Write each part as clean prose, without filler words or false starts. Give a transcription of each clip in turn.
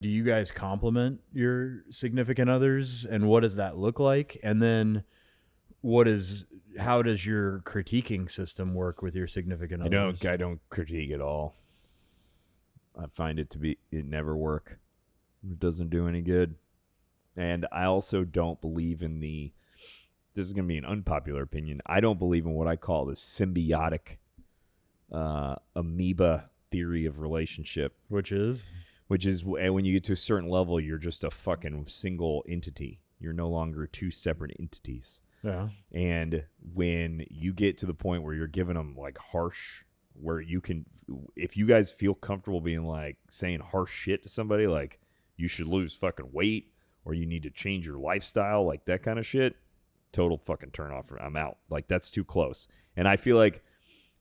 do you guys compliment your significant others, and what does that look like? And then how does your critiquing system work with your significant others? I don't critique at all. I find it never work. It doesn't do any good. And I also don't believe in this is going to be an unpopular opinion. I don't believe in what I call the symbiotic amoeba theory of relationship. Which is when you get to a certain level, you're just a fucking single entity. You're no longer two separate entities. Yeah. And when you get to the point where you're giving them like harsh, where you can, if you guys feel comfortable being like saying harsh shit to somebody, like you should lose fucking weight or you need to change your lifestyle, like that kind of shit, total fucking turn off. I'm out. Like that's too close. And I feel like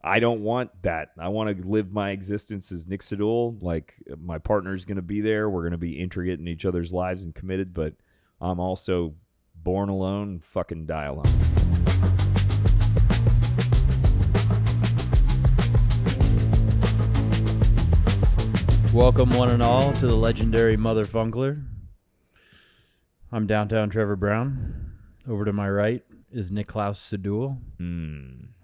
I don't want that. I want to live my existence as Nick Sedul. Like my partner's going to be there. We're going to be intricate in each other's lives and committed, but I'm also born alone, fucking die alone. Welcome one and all to the legendary Motherfunkler. I'm downtown Trevor Brown. Over to my right is Niklaus Sedul.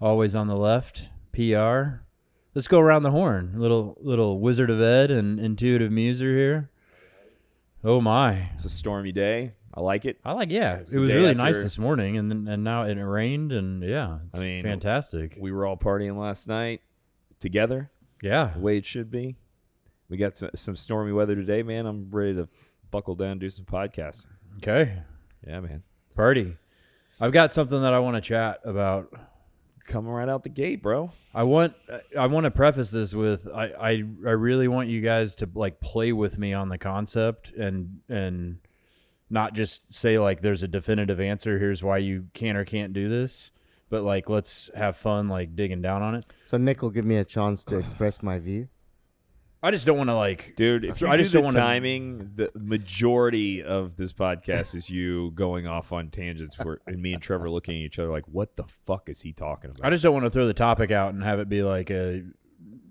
Always on the left, PR. Let's go around the horn. Little Wizard of Ed and Intuitive Muser here. Oh my. It's a stormy day. I like it. Yeah. It was really nice this morning, and now it rained, and yeah, it's fantastic. We were all partying last night together. Yeah. The way it should be. We got some stormy weather today, man. I'm ready to buckle down and do some podcasting. Okay. Yeah, man. Party. I've got something that I want to chat about. Coming right out the gate, bro. I want to preface this with I really want you guys to like play with me on the concept and not just say like there's a definitive answer, here's why you can or can't do this, but like let's have fun like digging down on it. So Nick will give me a chance to express my view. I just don't want to like, dude. If you do the timing, the majority of this podcast is you going off on tangents, and me and Trevor looking at each other like, "What the fuck is he talking about?" I just don't want to throw the topic out and have it be like Here's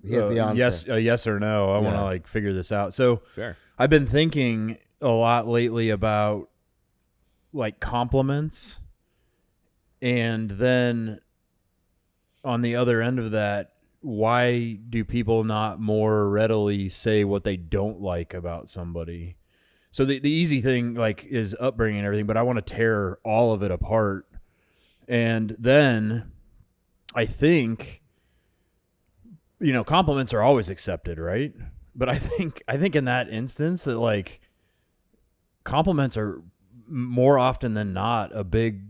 the answer. yes or no. I want to like figure this out. So fair. I've been thinking a lot lately about like compliments, and then on the other end of that, why do people not more readily say what they don't like about somebody? So the easy thing like is upbringing and everything, but I want to tear all of it apart. And then I think, compliments are always accepted, right? But I think in that instance that like compliments are more often than not a big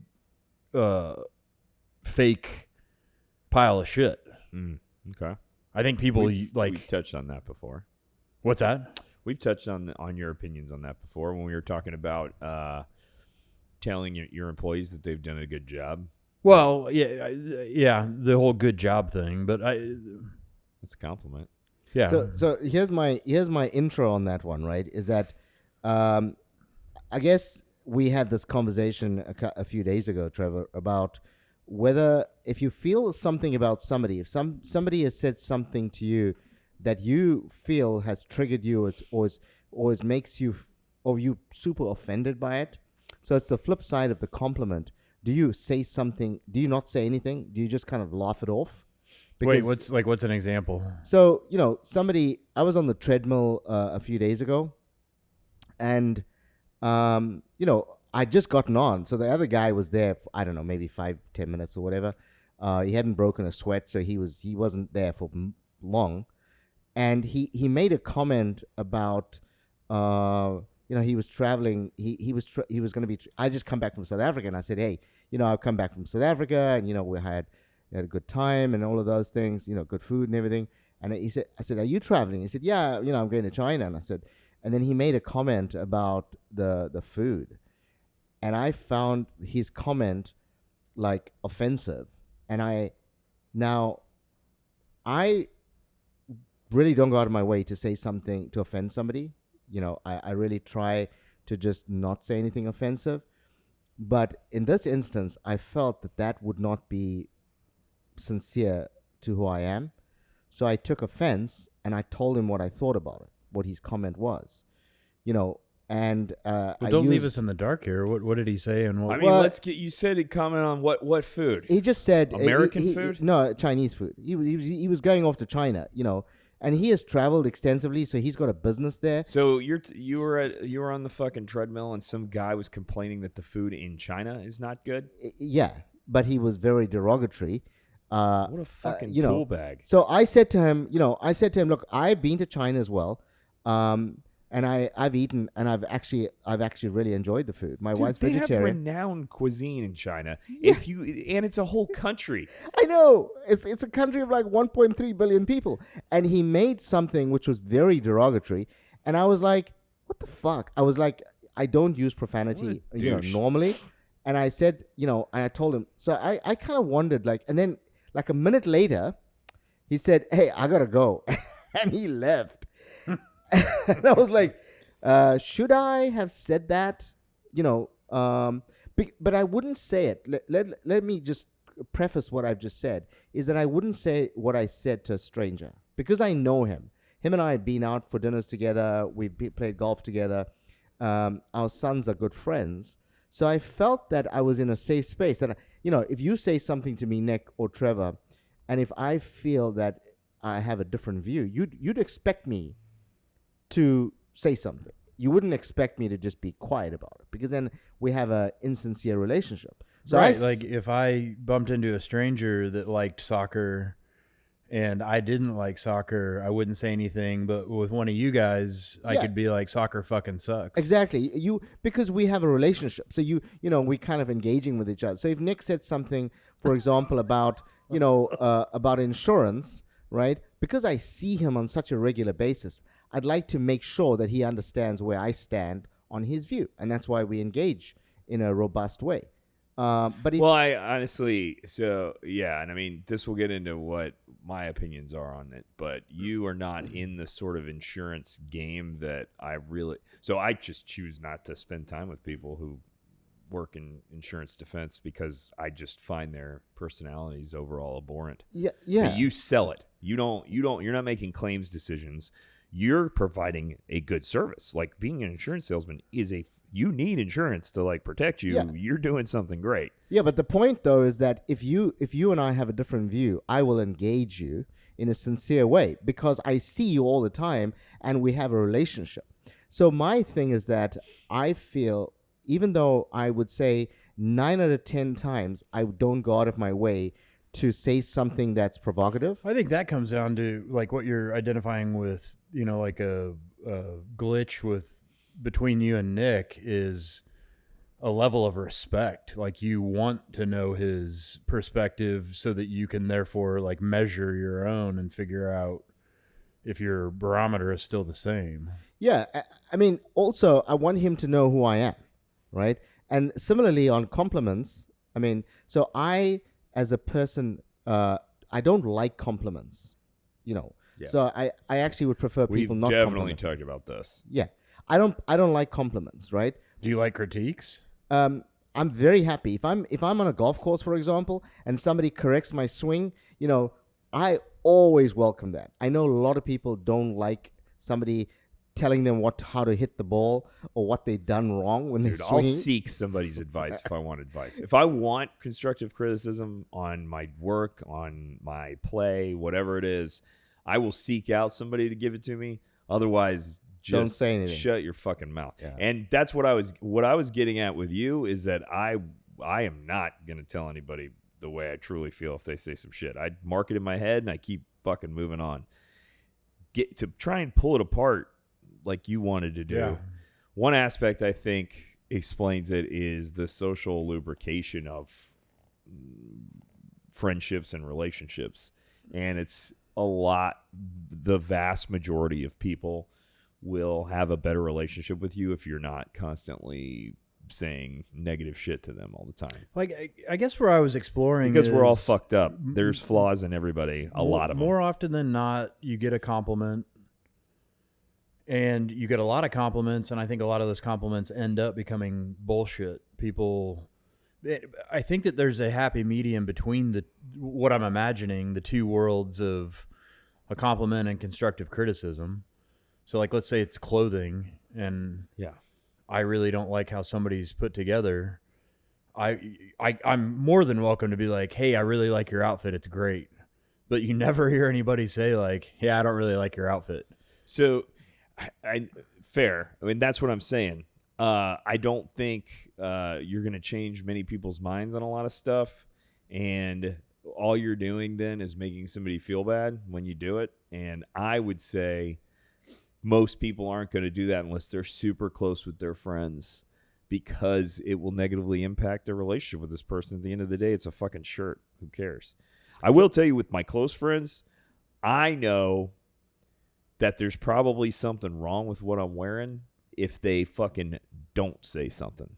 fake pile of shit. Okay. I think people we've touched on that before. What's that? We've touched on your opinions on that before when we were talking about telling your employees that they've done a good job. Well, yeah, the whole good job thing, but it's a compliment. Yeah. So here's my intro on that one, right? Is that I guess we had this conversation a few days ago, Trevor, about whether if you feel something about somebody, if somebody has said something to you that you feel has triggered you or makes you, or you super offended by it. So it's the flip side of the compliment. Do you say something? Do you not say anything? Do you just kind of laugh it off? Because, what's an example? So, I was on the treadmill a few days ago, and, I'd just gotten on. So the other guy was there for, I don't know, maybe 5-10 minutes or whatever. He hadn't broken a sweat, so he wasn't there for long. And he made a comment about, he was traveling. He was going to be. I just come back from South Africa, and I said, hey, I've come back from South Africa, and we had a good time and all of those things, good food and everything. And I said, are you traveling? He said, yeah, I'm going to China. And I said, and then he made a comment about the food. And I found his comment like offensive. And I really don't go out of my way to say something to offend somebody. I really try to just not say anything offensive. But in this instance, I felt that would not be sincere to who I am. So I took offense and I told him what I thought about it, what his comment was. And Well, I don't leave used- us in the dark here. What did he say? And what? I mean, Well- let's get. You said he'd comment on what food? He just said American food? No, Chinese food. He was going off to China, and he has traveled extensively, so he's got a business there. So you were on the fucking treadmill, and some guy was complaining that the food in China is not good. Yeah, but he was very derogatory. What a fucking tool bag. So I said to him, look, I've been to China as well, and I've eaten, and I've actually really enjoyed the food. My wife's they vegetarian. have renowned cuisine in China. Yeah. And it's a whole country. I know it's a country of like 1.3 billion people, and he made something which was very derogatory, and I was like, what the fuck? I was like, I don't use profanity, What a douche. normally, and I said, and I told him. So I kind of wondered, and then like a minute later, he said, hey, I gotta go, and he left. And I was like, should I have said that? But I wouldn't say it. Let me just preface what I've just said, is that I wouldn't say what I said to a stranger, because I know him. Him and I have been out for dinners together. We've played golf together. Our sons are good friends. So I felt that I was in a safe space. That, if you say something to me, Nick or Trevor, and if I feel that I have a different view, you'd expect me to say something. You wouldn't expect me to just be quiet about it, because then we have a insincere relationship. So Right, like if I bumped into a stranger that liked soccer and I didn't like soccer, I wouldn't say anything. But with one of you guys, I Yeah. could be like, soccer fucking sucks. Exactly. Because we have a relationship. So we kind of engaging with each other. So if Nick said something, for example, about about insurance, right? Because I see him on such a regular basis, I'd like to make sure that he understands where I stand on his view, and that's why we engage in a robust way. But if, Well, I honestly, and I mean, this will get into what my opinions are on it, but you are not in the sort of insurance game that so I just choose not to spend time with people who work in insurance defense, because I just find their personalities overall abhorrent. yeah, But you sell it. You're not making claims decisions. You're providing a good service. Like, being an insurance salesman you need insurance to like protect you. Yeah. You're doing something great. Yeah, but the point though is that if you and I have a different view, I will engage you in a sincere way, because I see you all the time and we have a relationship. So my thing is that I feel, even though I would say 9 out of 10 times I don't go out of my way to say something that's provocative. I think that comes down to like what you're identifying with, like a glitch between you and Nick is a level of respect. Like, you want to know his perspective so that you can therefore like measure your own and figure out if your barometer is still the same. Yeah, I mean, also I want him to know who I am, right? And similarly on compliments, I mean, so I, as a person, I don't like compliments, Yeah. So I actually would prefer We've people not definitely compliment. talked about this. Yeah, I don't like compliments, right? Do you like critiques? I'm very happy if I'm on a golf course, for example, and somebody corrects my swing. I always welcome that. I know a lot of people don't like somebody telling them how to hit the ball or what they've done wrong when they're Dude, I'll swinging. seek somebody's advice if I want advice. If I want constructive criticism on my work, on my play, whatever it is, I will seek out somebody to give it to me. Otherwise, just Don't say anything. Shut your fucking mouth. Yeah. And that's what I was getting at with you, is that I am not going to tell anybody the way I truly feel if they say some shit. I mark it in my head and I keep fucking moving on. Get to try and pull it apart like you wanted to do. Yeah. One aspect I think explains it is the social lubrication of friendships and relationships. And it's the vast majority of people will have a better relationship with you if you're not constantly saying negative shit to them all the time. Like, I guess where I was exploring Because we're all is fucked up. There's flaws in everybody, a lot of them. More often than not, you get a compliment, and you get a lot of compliments, and I think a lot of those compliments end up becoming bullshit. I think that there's a happy medium between what I'm imagining, the two worlds of a compliment and constructive criticism. So, like, let's say it's clothing, and Yeah. I really don't like how somebody's put together, I'm more than welcome to be like, hey, I really like your outfit. It's great. But you never hear anybody say like, yeah, I don't really like your outfit. So, fair. I mean, that's what I'm saying. I don't think you're going to change many people's minds on a lot of stuff. And all you're doing then is making somebody feel bad when you do it. And I would say most people aren't going to do that unless they're super close with their friends, because it will negatively impact their relationship with this person. At the end of the day, it's a fucking shirt. Who cares? I will tell you, with my close friends, I know that there's probably something wrong with what I'm wearing if they fucking don't say something.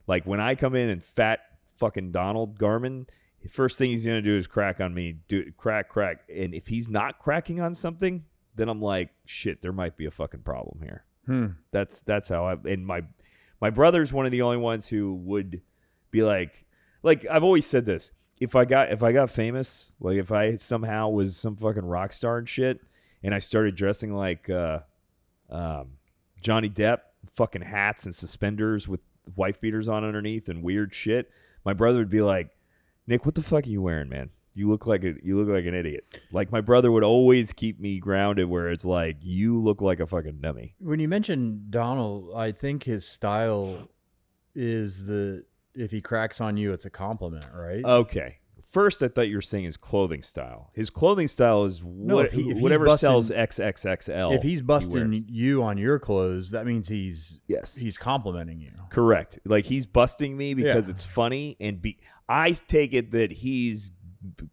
Like when I come in and fat fucking Donald Garmin, the first thing he's going to do is crack on me, crack. And if he's not cracking on something, then I'm like, shit, there might be a fucking problem here. That's how and my brother's one of the only ones who would be like I've always said this. If I got famous, like if I somehow was some fucking rock star and shit, and I started dressing like Johnny Depp, fucking hats and suspenders with wife beaters on underneath and weird shit, my brother would be like, Nick, what the fuck are you wearing, man? You look like an idiot. Like my brother would always keep me grounded, where it's like, you look like a fucking dummy. When you mentioned Donald, I think his style is that if he cracks on you, it's a compliment, right? Okay. First, I thought you were saying his clothing style. His clothing style is if whatever busting, sells XXXL. If he's busting you on your clothes, that means he's complimenting you. Correct. Like he's busting me because it's funny, and I take it that he's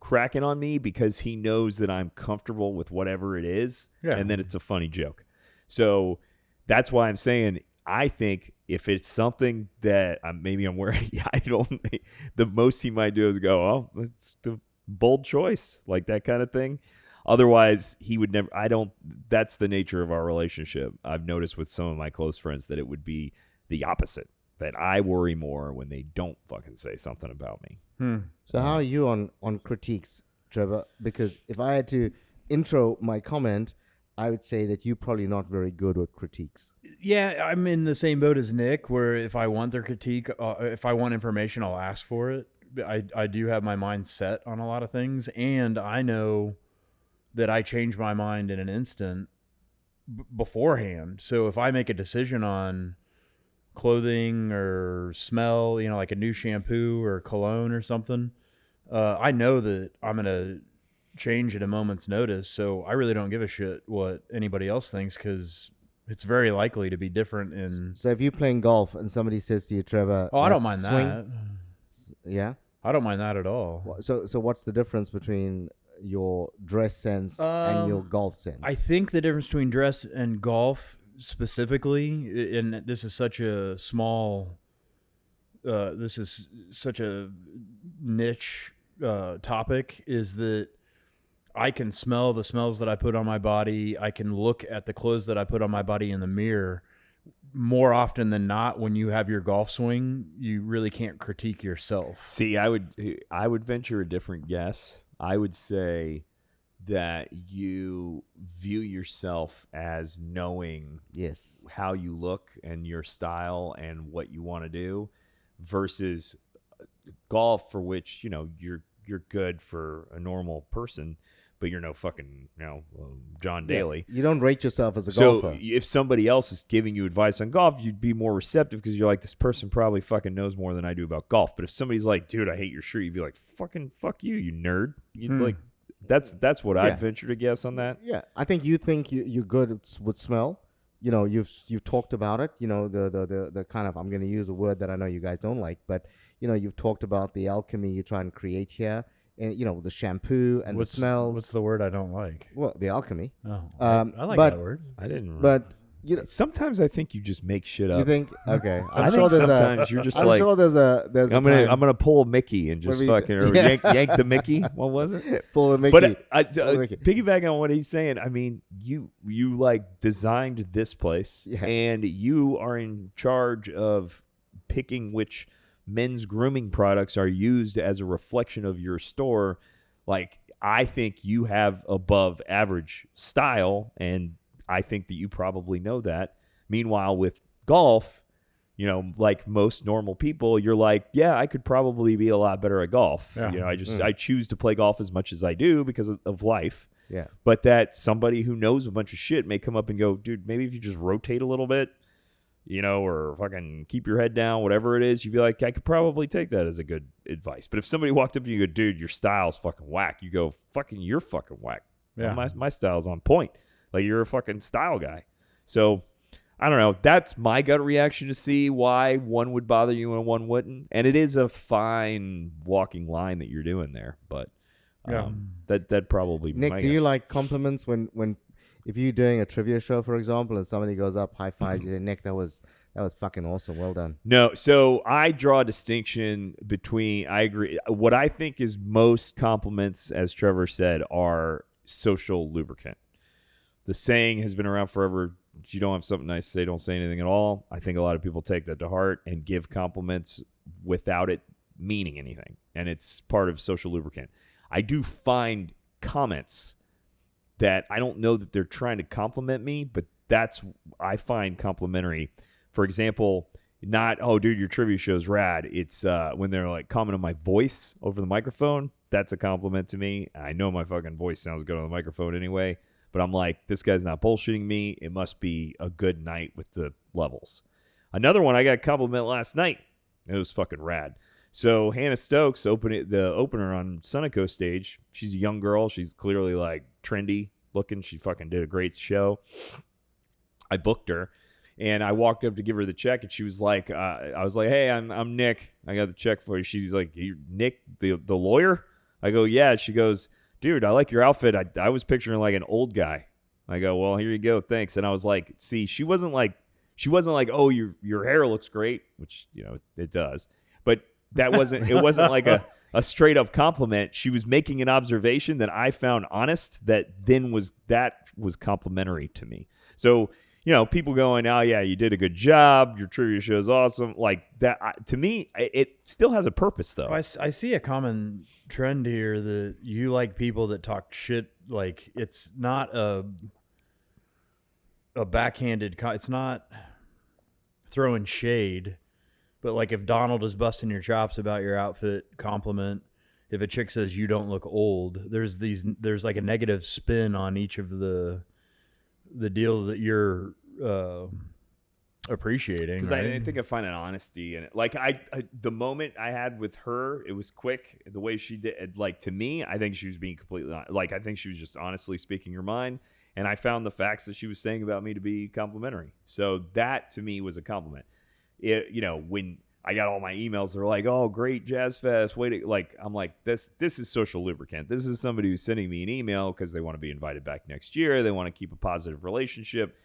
cracking on me because he knows that I'm comfortable with whatever it is, and then it's a funny joke. So that's why I'm saying, I think if it's something that maybe I'm wearing, the most he might do is go, oh, that's the bold choice, like that kind of thing. Otherwise, he would never. That's the nature of our relationship. I've noticed with some of my close friends that it would be the opposite, that I worry more when they don't fucking say something about me. So how are you on critiques, Trevor? Because if I had to intro my comment, I would say that you're probably not very good with critiques. Yeah, I'm in the same boat as Nick, where if I want their critique, if I want information, I'll ask for it. I do have my mind set on a lot of things, and I know that I change my mind in an instant beforehand. So if I make a decision on clothing or smell, like a new shampoo or cologne or something, I know that I'm going to change at a moment's notice. So I really don't give a shit what anybody else thinks, because it's very likely to be different. So if you're playing golf and somebody says to you, Trevor, I don't mind that. Yeah? I don't mind that at all. So what's the difference between your dress sense and your golf sense? I think the difference between dress and golf specifically, and this is such a small, this is such a niche topic, is that I can smell the smells that I put on my body. I can look at the clothes that I put on my body in the mirror. More often than not, when you have your golf swing, you really can't critique yourself. See, I would venture a different guess. I would say that you view yourself as knowing how you look and your style and what you want to do, versus golf, for which you're good for a normal person, but you're no fucking John Daly. You don't rate yourself as a golfer. So if somebody else is giving you advice on golf, you'd be more receptive, because you're like, this person probably fucking knows more than I do about golf. But if somebody's like, dude, I hate your shirt, you'd be like, fucking fuck you, you nerd. You'd like, that's what I'd venture to guess on that. Yeah, I think you think you're good with smell. You've talked about it. The kind of, I'm going to use a word that I know you guys don't like, but you've talked about the alchemy you try and create here. And the shampoo and the smells. What's the word I don't like? Well, the alchemy. Oh, I like that word. I didn't. But sometimes I think you just make shit up. You think? Okay. I think sometimes you're just like, sure there's I'm gonna pull a Mickey and just fucking yank the Mickey. What was it? Pull a Mickey. But piggybacking on what he's saying, I mean, you like designed this place, and you are in charge of picking which men's grooming products are used as a reflection of your store. Like, I think you have above average style, and I think that you probably know that. Meanwhile, with golf, you know, like most normal people, you're like, yeah, I could probably be a lot better at golf. Yeah. You know, I choose to play golf as much as I do because of life. Yeah. But that somebody who knows a bunch of shit may come up and go, dude, maybe if you just rotate a little bit, you know, or fucking keep your head down, whatever it is, you'd be like, I could probably take that as a good advice. But if somebody walked up to you and go, dude, your style's fucking whack, you go, fucking, you're fucking whack. Yeah. My style's on point. Like, you're a fucking style guy. So, I don't know. That's my gut reaction to see why one would bother you and one wouldn't. And it is a fine walking line that you're doing there. But that probably... Nick, do you like compliments when if you're doing a trivia show, for example, and somebody goes up, high fives you, Nick, that was fucking awesome. Well done. No, so I draw a distinction between, I agree, what I think is most compliments, as Trevor said, are social lubricant. The saying has been around forever, if you don't have something nice to say, don't say anything at all. I think a lot of people take that to heart and give compliments without it meaning anything, and it's part of social lubricant. I do find comments that I don't know that they're trying to compliment me, but I find complimentary. For example, not, oh, dude, your trivia show's rad. It's when they're like commenting on my voice over the microphone. That's a compliment to me. I know my fucking voice sounds good on the microphone anyway, but I'm like, this guy's not bullshitting me. It must be a good night with the levels. Another one, I got a compliment last night. It was fucking rad. So Hannah Stokes, the opener on Sunoco stage, she's a young girl. She's clearly like trendy looking. She fucking did a great show. I booked her, and I walked up to give her the check, and she was like, I was like, hey, I'm Nick. I got the check for you. She's like, you Nick, the lawyer? I go, yeah. She goes, dude, I like your outfit. I was picturing like an old guy. I go, well, here you go. Thanks. And I was like, see, she wasn't like, oh, your hair looks great, which, you know, it does. But it wasn't like a straight up compliment. She was making an observation that I found honest that was complimentary to me. So, you know, people going, oh yeah, you did a good job. Your trivia show is awesome. Like that, to me, it still has a purpose though. I see a common trend here that you like people that talk shit. Like, it's not a backhanded, it's not throwing shade. But like, if Donald is busting your chops about your outfit, compliment. If a chick says you don't look old, there's like a negative spin on each of the deals that you're appreciating. Because right? I think I find an honesty in it. Like the moment I had with her, it was quick. The way she did, like, to me, I think she was being completely honest. Like, I think she was just honestly speaking her mind. And I found the facts that she was saying about me to be complimentary. So that to me was a compliment. You know, when I got all my emails, they're like, oh, great Jazz Fest. I'm like, this is social lubricant. This is somebody who's sending me an email because they want to be invited back next year. They want to keep a positive relationship,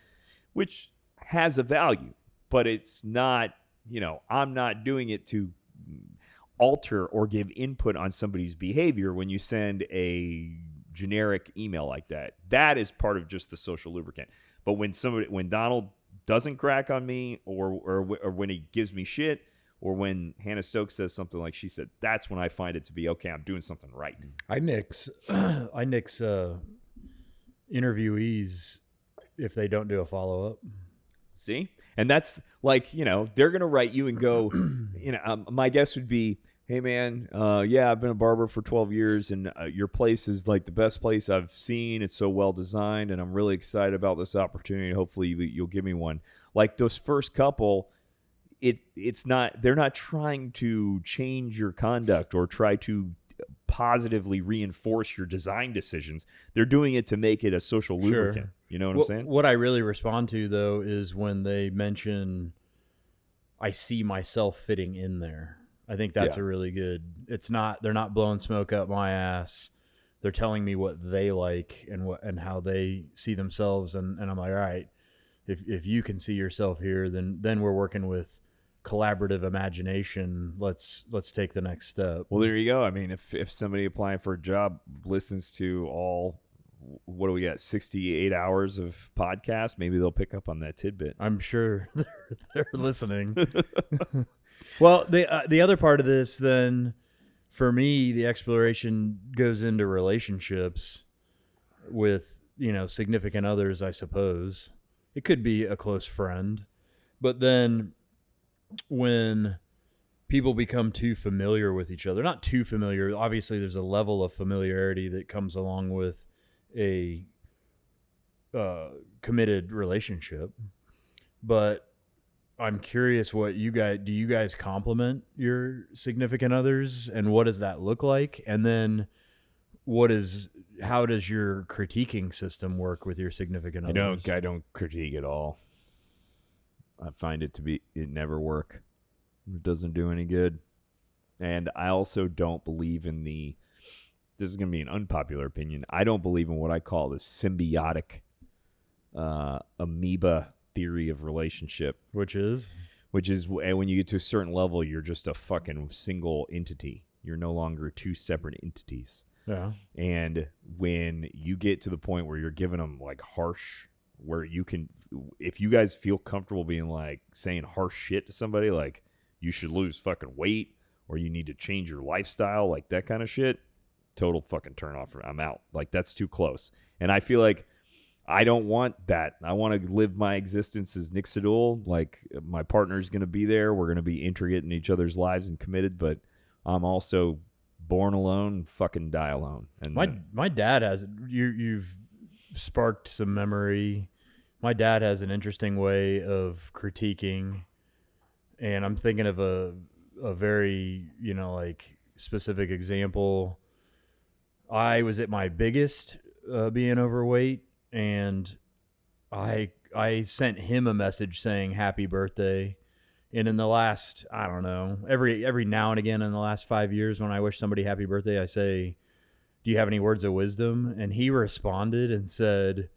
which has a value, but it's not, you know, I'm not doing it to alter or give input on somebody's behavior when you send a generic email like that. That is part of just the social lubricant. But when Donald doesn't crack on me or when he gives me shit, or when Hannah Stokes says something like she said, that's when I find it to be, okay, I'm doing something right. I nix interviewees if they don't do a follow-up. See? And that's like, you know, they're going to write you and go, you know, my guess would be, hey, man, yeah, I've been a barber for 12 years, and your place is like the best place I've seen. It's so well designed, and I'm really excited about this opportunity. Hopefully you'll give me one. Like those first couple, they're not trying to change your conduct or try to positively reinforce your design decisions. They're doing it to make it a social lubricant. Sure. You know what I'm saying? What I really respond to, though, is when they mention, I see myself fitting in there. I think that's a really good, they're not blowing smoke up my ass. They're telling me what they like and how they see themselves. And I'm like, all right, if you can see yourself here, then we're working with collaborative imagination. Let's take the next step. Well, there you go. I mean, if somebody applying for a job listens to all, what do we got, 68 hours of podcast, maybe they'll pick up on that tidbit. I'm sure they're listening. Well, the other part of this, then, for me, the exploration goes into relationships with, you know, significant others, I suppose. it could be a close friend. But then when people become too familiar with each other, not too familiar, obviously there's a level of familiarity that comes along with a committed relationship. But I'm curious do you guys compliment your significant others, and what does that look like? And then how does your critiquing system work with your significant others? I don't critique at all. I find it never work. It doesn't do any good. And I also don't believe in this is going to be an unpopular opinion. I don't believe in what I call the symbiotic amoeba theory of relationship. Which is when you get to a certain level, you're just a fucking single entity. You're no longer two separate entities. Yeah. And when you get to the point where you're giving them like harsh, where you can, if you guys feel comfortable being like saying harsh shit to somebody, like you should lose fucking weight or you need to change your lifestyle, like that kind of shit, total fucking turn off. I'm out. Like that's too close. And I feel like I don't want that. I want to live my existence as Nick Sadul. Like my partner's going to be there. We're going to be intricate in each other's lives and committed, but I'm also born alone, fucking die alone. And my dad has you've sparked some memory. My dad has an interesting way of critiquing, and I'm thinking of a very, like specific example. I was at my biggest being overweight, and I sent him a message saying happy birthday. And in the last, I don't know, every now and again in the last 5 years when I wish somebody happy birthday, I say, do you have any words of wisdom? And he responded and said,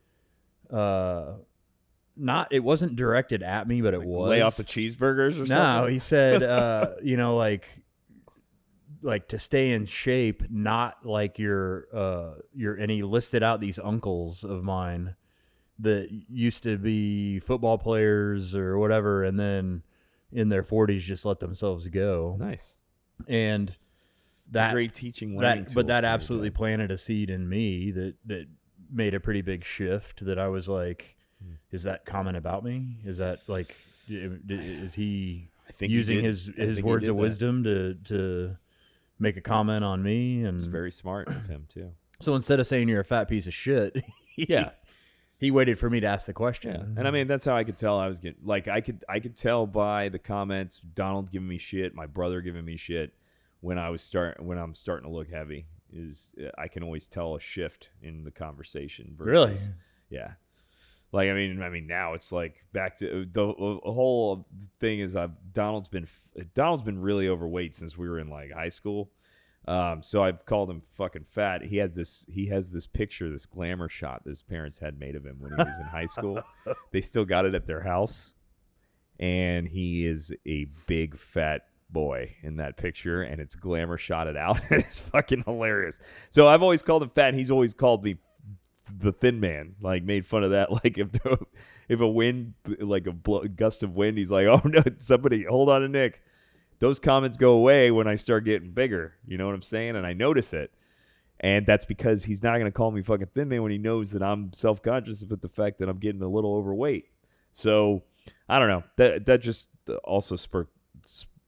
it wasn't directed at me, but it was. Lay off the cheeseburgers or something? No, he said, like to stay in shape, not like and he listed out these uncles of mine that used to be football players or whatever, and then in their 40s just let themselves go. Nice. And that great teaching learning tool, but that absolutely planted a seed in me that made a pretty big shift, that I was like, is that comment about me? Is that like, is he using his words of wisdom to make a comment on me? And it's very smart of him too. So instead of saying you're a fat piece of shit, he waited for me to ask the question. Yeah. And I mean, that's how I could tell I was getting, like, I could tell by the comments, Donald giving me shit, my brother giving me shit, when I'm starting to look heavy. I can always tell a shift in the conversation. Really? Yeah. Like, I mean, now it's like back to the whole thing is Donald's been really overweight since we were in like high school. So I've called him fucking fat. He has this picture, this glamour shot that his parents had made of him when he was in high school. They still got it at their house. And he is a big fat boy in that picture, and it's glamour shotted out. It's fucking hilarious. So I've always called him fat, and he's always called me the thin man, like made fun of that. Like if a wind, like a gust of wind, he's like, oh no, somebody hold on to Nick. Those comments go away when I start getting bigger. You know what I'm saying? And I notice it. And that's because he's not going to call me fucking thin man when he knows that I'm self-conscious about the fact that I'm getting a little overweight. So I don't know. That just also sparked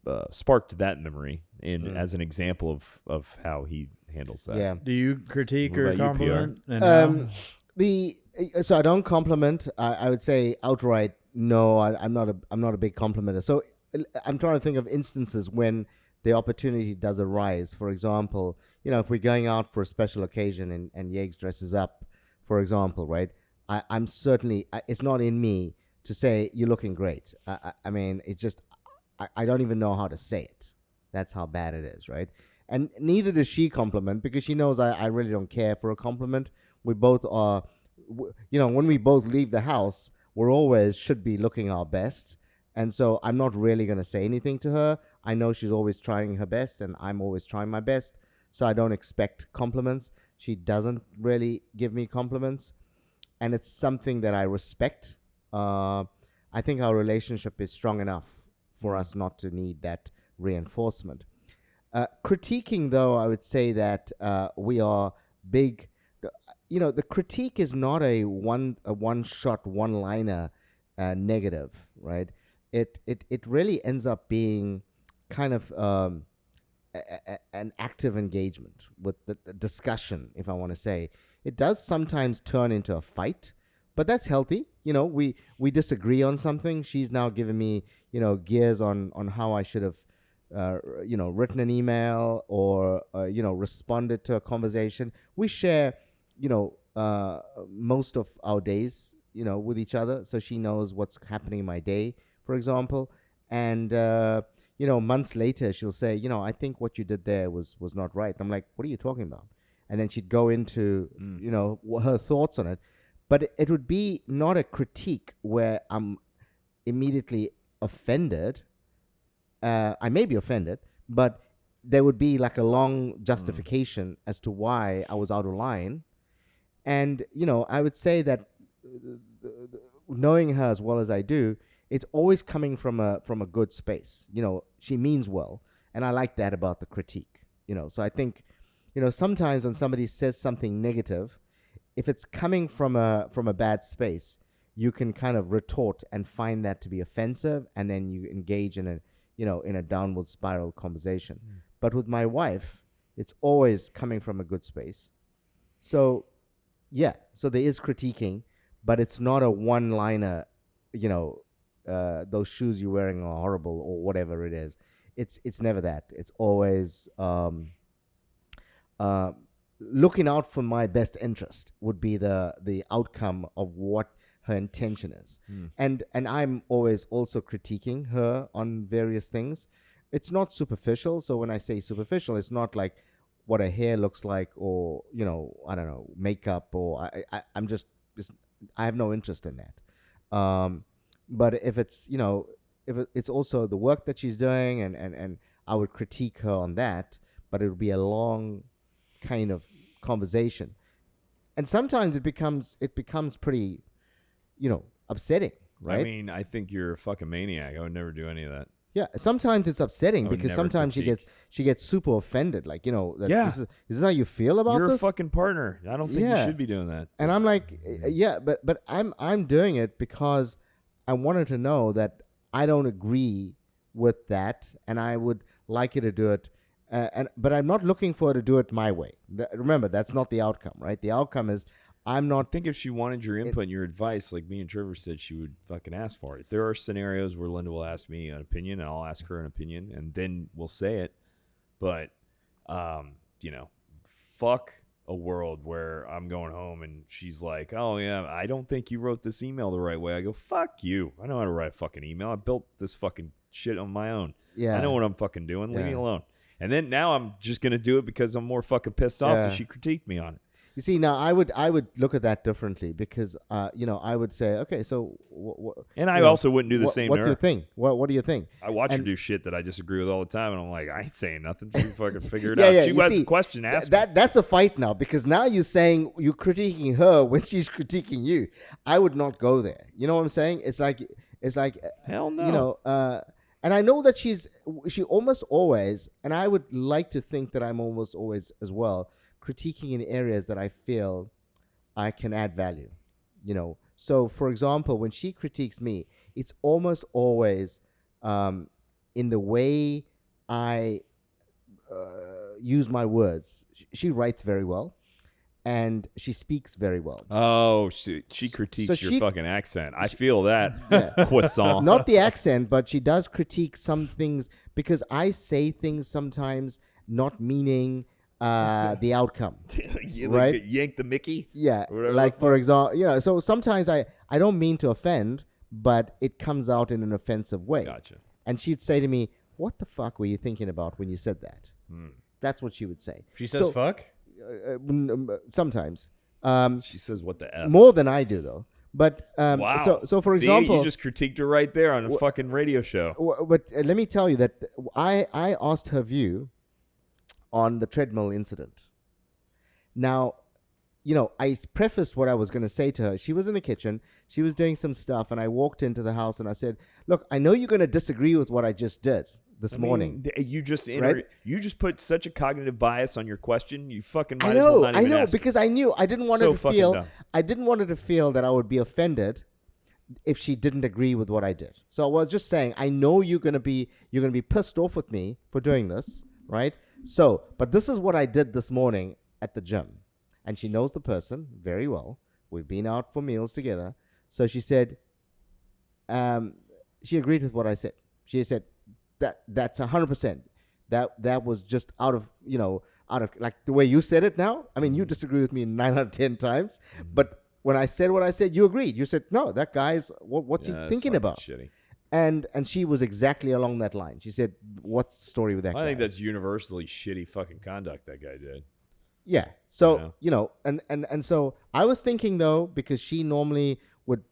that memoy as an example of how he handles that. Yeah. Do you critique or compliment? So I don't compliment. I would say outright no. I'm not a big complimenter. So I'm trying to think of instances when the opportunity does arise. For example, if we're going out for a special occasion and Yegs dresses up, for example, right? I'm certainly, it's not in me to say you're looking great. I mean, it's just, I don't even know how to say it. That's how bad it is, right? And neither does she compliment, because she knows I really don't care for a compliment. We both are, when we both leave the house, should be looking our best. And so I'm not really going to say anything to her. I know she's always trying her best, and I'm always trying my best. So I don't expect compliments. She doesn't really give me compliments. And it's something that I respect. I think our relationship is strong enough for us not to need that reinforcement. Critiquing, though, I would say that we are big. The critique is not a one-shot, one-liner negative, right? It really ends up being kind of an active engagement with the discussion, if I want to say. It does sometimes turn into a fight, but that's healthy. We disagree on something. She's now giving me, gears on how I should have, written an email or, responded to a conversation. We share, most of our days, with each other. So she knows what's happening in my day, for example. And, months later, she'll say, I think what you did there was not right. I'm like, what are you talking about? And then she'd go into, her thoughts on it. But it would be not a critique where I'm immediately offended. I may be offended, but there would be like a long justification as to why I was out of line. And, I would say that knowing her as well as I do, it's always coming from a good space. She means well. And I like that about the critique. So I think, sometimes when somebody says something negative, if it's coming from a bad space, you can kind of retort and find that to be offensive, and then you engage in a downward spiral conversation. But with my wife, it's always coming from a good space. So, yeah, so there is critiquing, but it's not a one-liner, those shoes you're wearing are horrible or whatever it is. It's never that. It's always looking out for my best interest would be the outcome of what her intention is. And I'm always also critiquing her on various things. It's not superficial. So when I say superficial, it's not like what her hair looks like or, I don't know, makeup, or I'm just I have no interest in that. But if it's, it's also the work that she's doing, and I would critique her on that, but it would be a long kind of conversation. And sometimes it becomes pretty, upsetting, right? I mean, I think you're a fucking maniac. I would never do any of that. Yeah, sometimes it's upsetting because never sometimes critique. she gets super offended. Like, that Yeah. is this how you feel about You're this? a fucking partner. I don't think you Yeah. should be doing that. And I'm like, yeah, but I'm doing it because I wanted to know that I don't agree with that, and I would like you to do it. But I'm not looking for her to do it my way. Remember, that's not the outcome, right? The outcome is I'm I not. think if she wanted your input and your advice, like me and Trevor said, she would fucking ask for it. There are scenarios where Linda will ask me an opinion, and I'll ask her an opinion, and then we'll say it. But, fuck a world where I'm going home and she's like, oh, yeah, I don't think you wrote this email the right way. I go, fuck you. I know how to write a fucking email. I built this fucking shit on my own. Yeah. I know what I'm fucking doing. Leave me Yeah. alone. And then now I'm just going to do it because I'm more fucking pissed off that she critiqued me on it. You see, now I would look at that differently because, I would say, okay, so And I also wouldn't do the same to What's her. your thing? What do you think? I watch her And- do shit that I disagree with all the time, and I'm like, I ain't saying nothing. She fucking figure it Yeah, out. yeah, She you has see, a question, ask me. That's a fight now because now you're saying you're critiquing her when she's critiquing you. I would not go there. You know what I'm saying? It's like Hell no. and I know that she almost always, and I would like to think that I'm almost always as well, critiquing in areas that I feel I can add value. So for example, when she critiques me, it's almost always in the way I use my words. She writes very well, and she speaks very well. Oh, she critiques your fucking accent. I feel that. Yeah. Croissant. Not the accent, but she does critique some things because I say things sometimes not meaning the outcome. Right? Yank the Mickey? Yeah, Whatever like the for example, so sometimes I don't mean to offend, but it comes out in an offensive way. Gotcha. And she'd say to me, "What the fuck were you thinking about when you said that?" That's what she would say. She says So- fuck? Sometimes. She says, what the F? More than I do, though. But Wow. so for See, example, you just critiqued her right there on a fucking radio show. But let me tell you that I asked her view on the treadmill incident. Now, I prefaced what I was going to say to her. She was in the kitchen. She was doing some stuff, and I walked into the house, and I said, "Look, I know you're going to disagree with what I just did this morning." You just Right? you just put such a cognitive bias on your question. You fucking might I as well know, not even ask. because I knew I didn't want So her to fucking feel. dumb. I didn't want her to feel that I would be offended if she didn't agree with what I did. So I was just saying, I know you're gonna be pissed off with me for doing this, right? So, but this is what I did this morning at the gym, and she knows the person very well. We've been out for meals together. So she said, she agreed with what I said. She said that's 100%. That was just out of like the way you said it now. I mean, you disagree with me 9 out of 10 times, but when I said what I said, you agreed. You said, no, that guy's, what's he thinking about? Shitty. And she was exactly along that line. She said, what's the story with that guy? I think that's universally shitty fucking conduct that guy did. Yeah. So, and so I was thinking, though, because she normally would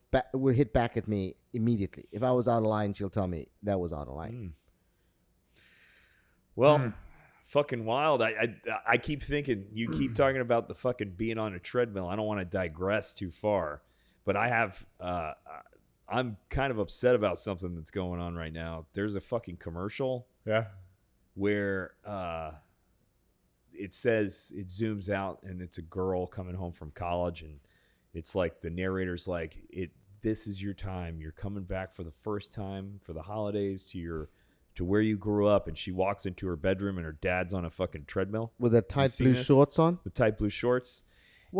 hit back at me immediately. If I was out of line, she'll tell me that was out of line. Well, fucking wild. I keep thinking, you keep talking about the fucking being on a treadmill. I don't want to digress too far, but I have, I'm kind of upset about something that's going on right now. There's a fucking commercial. Yeah. Where it says, it zooms out and it's a girl coming home from college, and it's like the narrator's like, this is your time. You're coming back for the first time for the holidays to where you grew up, and she walks into her bedroom and her dad's on a fucking treadmill with the tight blue shorts on. With tight blue shorts.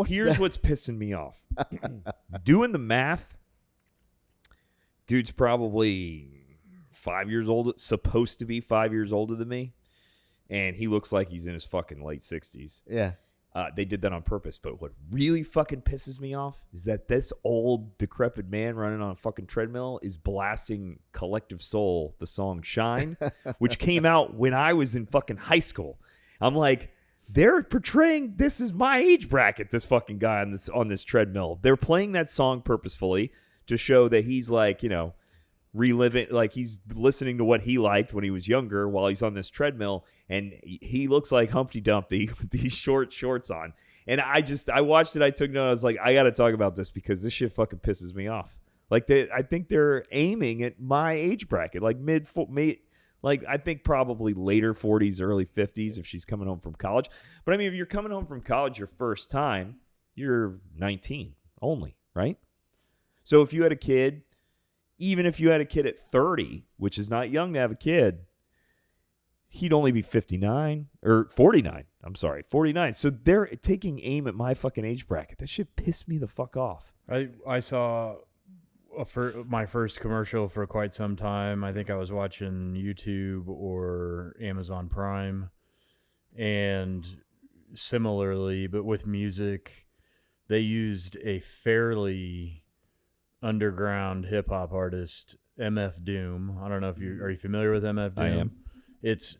Here's what's pissing me off. Doing the math, dude's probably 5 years old, supposed to be 5 years older than me, and he looks like he's in his fucking late 60s. Yeah. They did that on purpose, but what really fucking pisses me off is that this old decrepit man running on a fucking treadmill is blasting Collective Soul, the song Shine, which came out when I was in fucking high school. I'm like, they're portraying, this is my age bracket, this fucking guy on this treadmill. They're playing that song purposefully to show that he's like, reliving, like he's listening to what he liked when he was younger while he's on this treadmill, and he looks like Humpty Dumpty with these short shorts on. And I watched it, I took note, I was like, I gotta talk about this because this shit fucking pisses me off. Like I think they're aiming at my age bracket, like like I think probably later 40s, early 50s if she's coming home from college. But I mean, if you're coming home from college your first time, you're 19 only, right? So if you had a kid, even if you had a kid at 30, which is not young to have a kid, he'd only be 59 or 49. I'm sorry, 49. So they're taking aim at my fucking age bracket. That shit pissed me the fuck off. I saw my first commercial for quite some time. I think I was watching YouTube or Amazon Prime. And similarly, but with music, they used a fairly underground hip hop artist, MF Doom. I don't know if are you familiar with MF Doom? I am.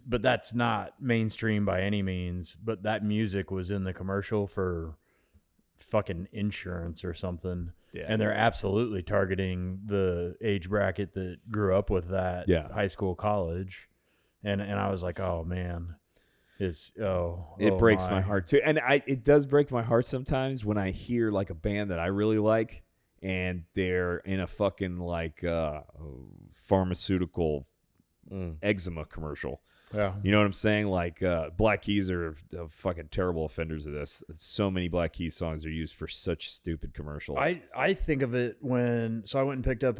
But that's not mainstream by any means. But that music was in the commercial for fucking insurance or something. Yeah. And they're absolutely targeting the age bracket that grew up with that high school, college. And I was like, oh man. It breaks my heart too. And it does break my heart sometimes when I hear like a band that I really like and they're in a fucking like pharmaceutical eczema commercial. Yeah. You know what I'm saying? Like Black Keys are fucking terrible offenders of this. So many Black Keys songs are used for such stupid commercials. I think of it so I went and picked up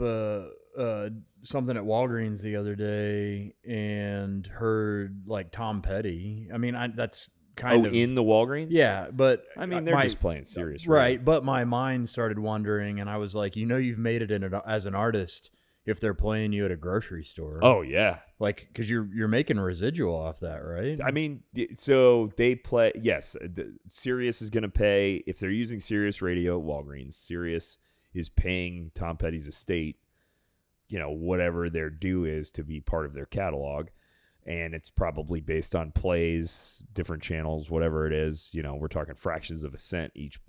something at Walgreens the other day and heard like Tom Petty. I mean, that's kind of in the Walgreens. Yeah, but I mean, they're just playing serious, right? But my mind started wandering, and I was like, you've made it as an artist if they're playing you at a grocery store. Oh yeah, like because you're making residual off that, right? I mean, so they play. Yes, Sirius is going to pay if they're using Sirius Radio at Walgreens. Sirius is paying Tom Petty's estate, whatever their due is to be part of their catalog. And it's probably based on plays, different channels, whatever it is. We're talking fractions of a cent each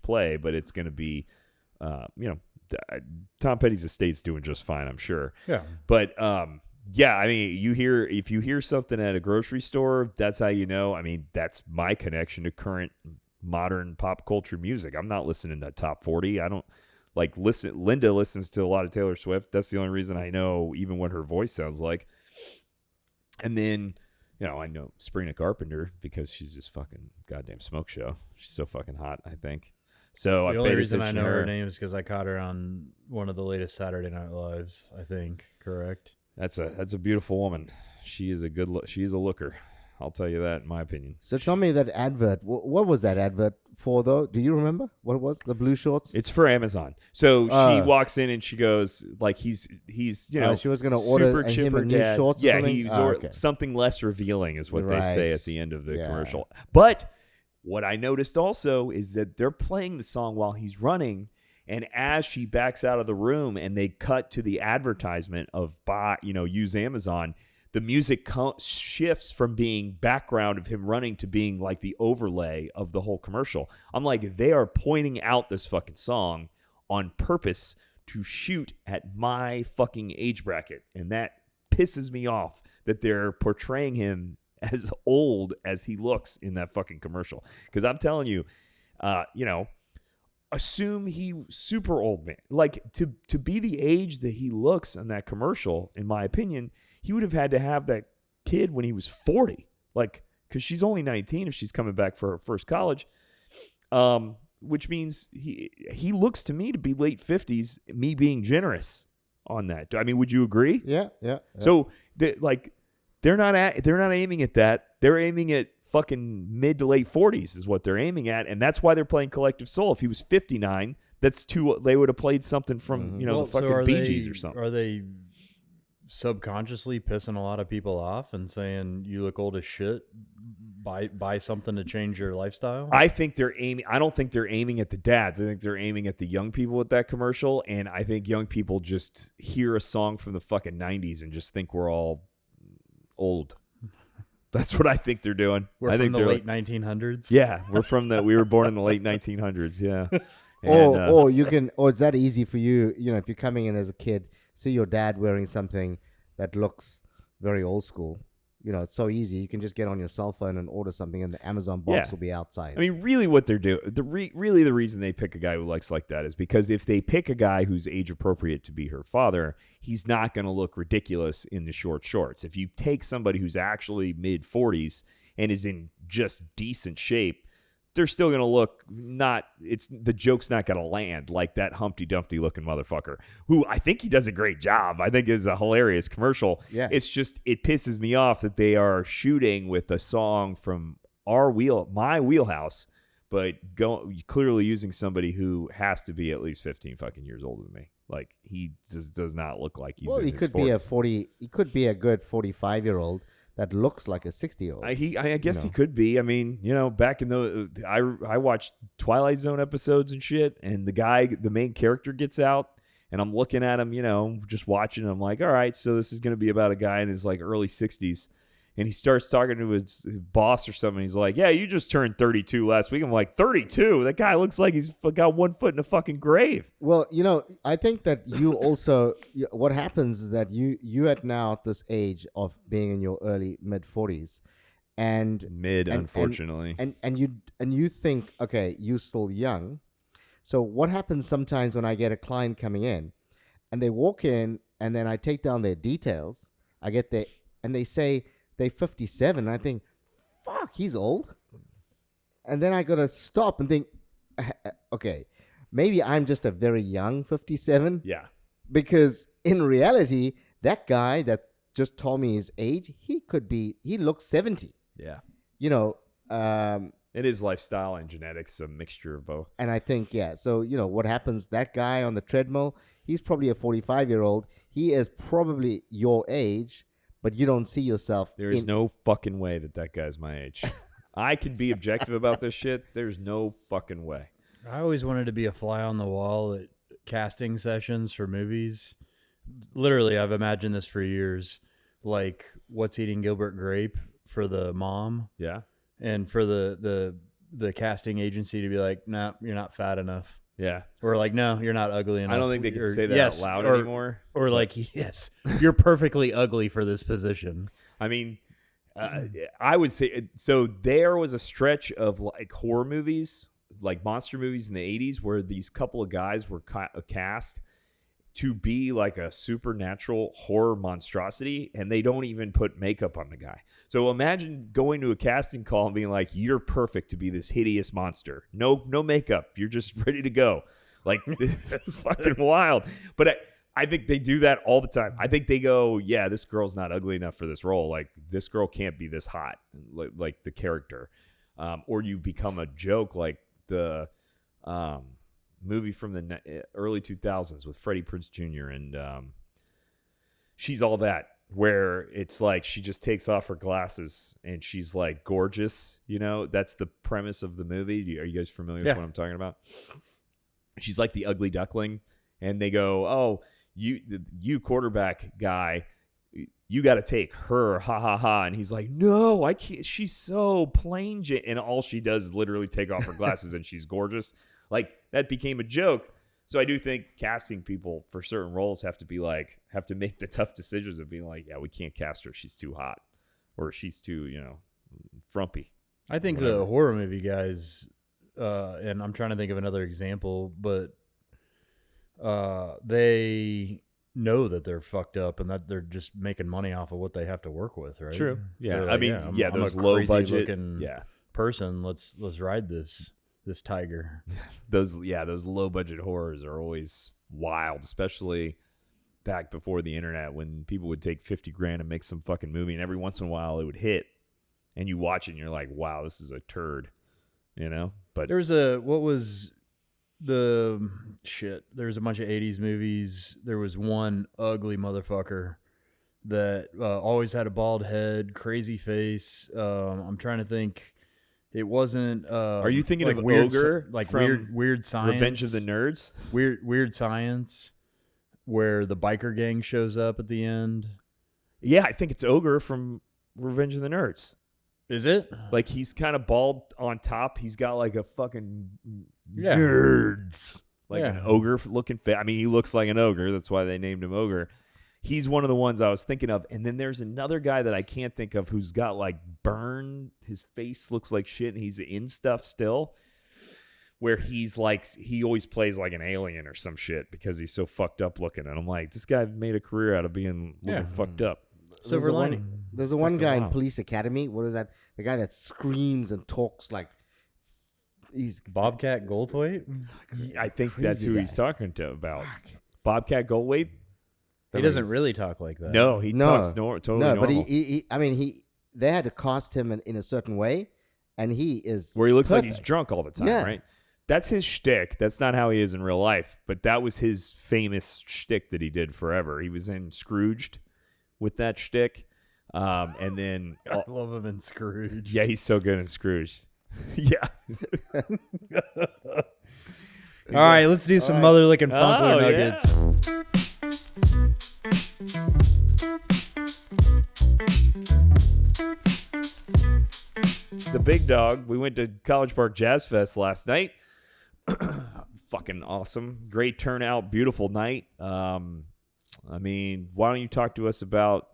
play, but it's going to be, Tom Petty's estate's doing just fine, I'm sure. Yeah. But yeah, I mean, if you hear something at a grocery store, that's how you know. I mean, that's my connection to current modern pop culture music. I'm not listening to top 40. I don't listen. Linda listens to a lot of Taylor Swift. That's the only reason I know even what her voice sounds like. And then, I know Sabrina Carpenter because she's just fucking goddamn smoke show. She's so fucking hot, I think. So I The only paid reason I attention know to her name is because I caught her on one of the latest Saturday Night Lives. I think correct. That's a beautiful woman. She is a looker. I'll tell you that in my opinion. So tell me that advert. What was that advert for, though? Do you remember what it was? The blue shorts? It's for Amazon. So she walks in and she goes like he's she was going to order super him chipper a new dad. shorts or Yeah, something? he's Okay. something less revealing is what they say Right. at the end of the Yeah. commercial. But what I noticed also is that they're playing the song while he's running, and as she backs out of the room and they cut to the advertisement of use Amazon, the music shifts from being background of him running to being like the overlay of the whole commercial. I'm like, they are pointing out this fucking song on purpose to shoot at my fucking age bracket. And that pisses me off that they're portraying him as old as he looks in that fucking commercial. Because I'm telling you, assume he super old man. Like to be the age that he looks in that commercial, in my opinion, he would have had to have that kid when he was 40. Like, because she's only 19 if she's coming back for her first college. Which means he looks to me to be late 50s, me being generous on that. I mean, would you agree? Yeah. So they're not aiming at that. They're aiming at fucking mid to late 40s is what they're aiming at, and that's why they're playing Collective Soul. If he was 59, they would have played something from the fucking Bee Gees or something. Are they subconsciously pissing a lot of people off and saying you look old as shit? Buy something to change your lifestyle? I think they're aiming. I don't think they're aiming at the dads. I think they're aiming at the young people with that commercial, and I think young people just hear a song from the fucking 90s and just think we're all old. That's what I think they're doing. We're from the late 1900s. Yeah, we were born in the late 1900s. Yeah. Or it's that easy for you. If you're coming in as a kid, see your dad wearing something that looks very old school. It's so easy. You can just get on your cell phone and order something, and the Amazon box will be outside. I mean, really, what they're doing, the reason they pick a guy who looks like that is because if they pick a guy who's age appropriate to be her father, he's not going to look ridiculous in the short shorts. If you take somebody who's actually mid 40s and is in just decent shape, they're still going to look the joke's not going to land like that Humpty Dumpty looking motherfucker, who I think he does a great job. I think is a hilarious commercial. Yeah. It's just, it pisses me off that they are shooting with a song from my wheelhouse, but clearly using somebody who has to be at least 15 fucking years older than me. Like, he just does not look like he's in he his could 40s. he could be a good 45-year-old that looks like a 60-year-old. I guess he could be. I mean, back in I watched Twilight Zone episodes and shit, and the main character gets out, and I'm looking at him, just watching, and I'm like, all right, so this is going to be about a guy in his like early 60s, and he starts talking to his boss or something. He's like, yeah, you just turned 32 last week. I'm like, 32? That guy looks like he's got one foot in a fucking grave. Well, I think that you also, what happens is that you at now at this age of being in your early mid 40s, and unfortunately, and you think, okay, you're still young. So what happens sometimes when I get a client coming in, and they walk in, and then I take down their details, I get there, and they say they're 57. And I think, fuck, he's old. And then I gotta stop and think, okay, maybe I'm just a very young 57. Yeah. Because in reality, that guy that just told me his age, he looks 70. Yeah. It is lifestyle and genetics, a mixture of both. And I think, so, what happens, that guy on the treadmill, he's probably a 45-year-old. He is probably your age, but you don't see yourself. There is no fucking way that guy's my age. I can be objective about this shit. There's no fucking way. I always wanted to be a fly on the wall at casting sessions for movies. Literally, I've imagined this for years. Like, What's Eating Gilbert Grape for the mom. Yeah. And for the casting agency to be like, no, you're not fat enough. Yeah. Or like, no, you're not ugly enough. I don't think they can say that out loud anymore. Or like, yes, you're perfectly ugly for this position. I mean, I would say, so there was a stretch of like horror movies, like monster movies in the 80s where these couple of guys were cast to be like a supernatural horror monstrosity, and they don't even put makeup on the guy. So imagine going to a casting call and being like, you're perfect to be this hideous monster. No makeup. You're just ready to go. Like, this is fucking wild. But I think they do that all the time. I think they go, yeah, this girl's not ugly enough for this role. Like, this girl can't be this hot, like the character. Or you become a joke, like the movie from the early 2000s with Freddie Prinze Jr. and She's All That, where it's like she just takes off her glasses and she's like gorgeous. You know, that's the premise of the movie. Are you guys familiar with what I'm talking about? She's like the ugly duckling, and they go, oh, you quarterback guy, you got to take her, ha ha ha. And he's like, no, I can't. She's so plain. And all she does is literally take off her glasses and she's gorgeous. Like, that became a joke. So I do think casting people for certain roles have to make the tough decisions of being like, yeah, we can't cast her. She's too hot, or she's too, frumpy. I think the horror movie guys, and I'm trying to think of another example, but they know that they're fucked up and that they're just making money off of what they have to work with, right? True. Yeah. Like, I'm those a low budget looking person. Let's ride this tiger. Those low budget horrors are always wild, especially back before the internet, when people would take $50,000 and make some fucking movie, and every once in a while it would hit and you watch it and you're like, wow, this is a turd, But there's there's a bunch of 80s movies. There was one ugly motherfucker that always had a bald head, crazy face. I'm trying to think. It wasn't. Are you thinking like of weird, Ogre? Like from weird science, Revenge of the Nerds. Weird Science, where the biker gang shows up at the end. Yeah, I think it's Ogre from Revenge of the Nerds. Is it? Like, he's kind of bald on top. He's got like a fucking nerd, like an ogre looking face. I mean, he looks like an ogre. That's why they named him Ogre. He's one of the ones I was thinking of. And then there's another guy that I can't think of who's got like burn. His face looks like shit, and he's in stuff still. Where he's like, he always plays like an alien or some shit because he's so fucked up looking. And I'm like, this guy made a career out of being looking fucked up. Silver lining. There's the one guy in Police Academy. What is that? The guy that screams and talks like he's Bobcat Goldthwait. I think that's who he's talking about. Bobcat Goldthwait. He doesn't really talk like that. No, he talks totally normal. But they had to cast him in a certain way, and he is where he looks perfect. like he's drunk all the time, right? That's his shtick. That's not how he is in real life, but that was his famous shtick that he did forever. He was in Scrooged with that shtick, and then I love him in Scrooge. Yeah, he's so good in Scrooge. Yeah. All right, let's do some mother licking Funkler nuggets. Yeah. The big dog. We went to College Park Jazz Fest last night. Fucking awesome. Great turnout. Beautiful night. I mean, why don't you talk to us about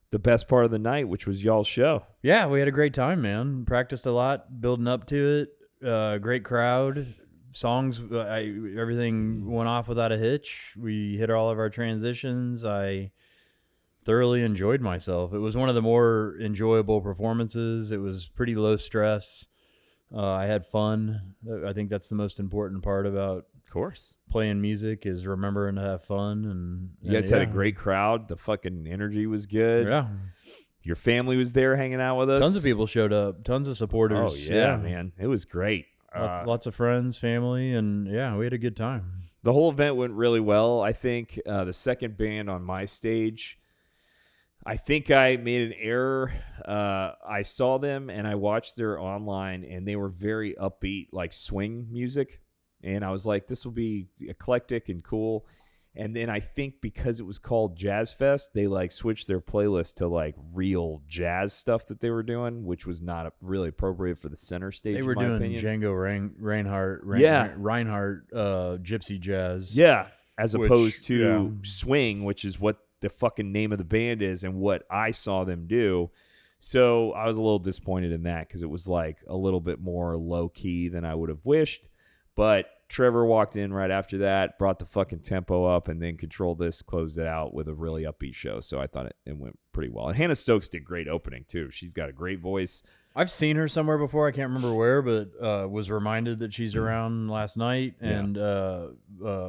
the best part of the night, which was y'all's show? Yeah, we had a great time, man. Practiced a lot, building up to it. Great crowd. Songs, everything went off without a hitch. We hit all of our transitions. I thoroughly enjoyed myself. It was one of the more enjoyable performances. It was pretty low stress. I had fun. I think that's the most important part about playing music is remembering to have fun. And you guys had a great crowd. The fucking energy was good. Yeah. Your family was there hanging out with us. Tons of people showed up. Tons of supporters. Oh, yeah, man. It was great. Lots of friends, family, and we had a good time. The whole event went really well. I think the second band on my stage, I think I made an error. I saw them and I watched their online, and they were very upbeat, like swing music. And I was like, this will be eclectic and cool. And then I think because it was called Jazz Fest, they like switched their playlist to like real jazz stuff that they were doing, which was not really appropriate for the center stage. They were in my doing opinion. Django Reinhardt gypsy jazz. Yeah, as opposed to swing, which is what the fucking name of the band is and what I saw them do. So I was a little disappointed in that because it was like a little bit more low key than I would have wished. But Trevor walked in right after that, brought the fucking tempo up, and then Control This closed it out with a really upbeat show. So I thought it went pretty well. And Hannah Stokes did great opening, too. She's got a great voice. I've seen her somewhere before. I can't remember where, but was reminded that she's around last night. And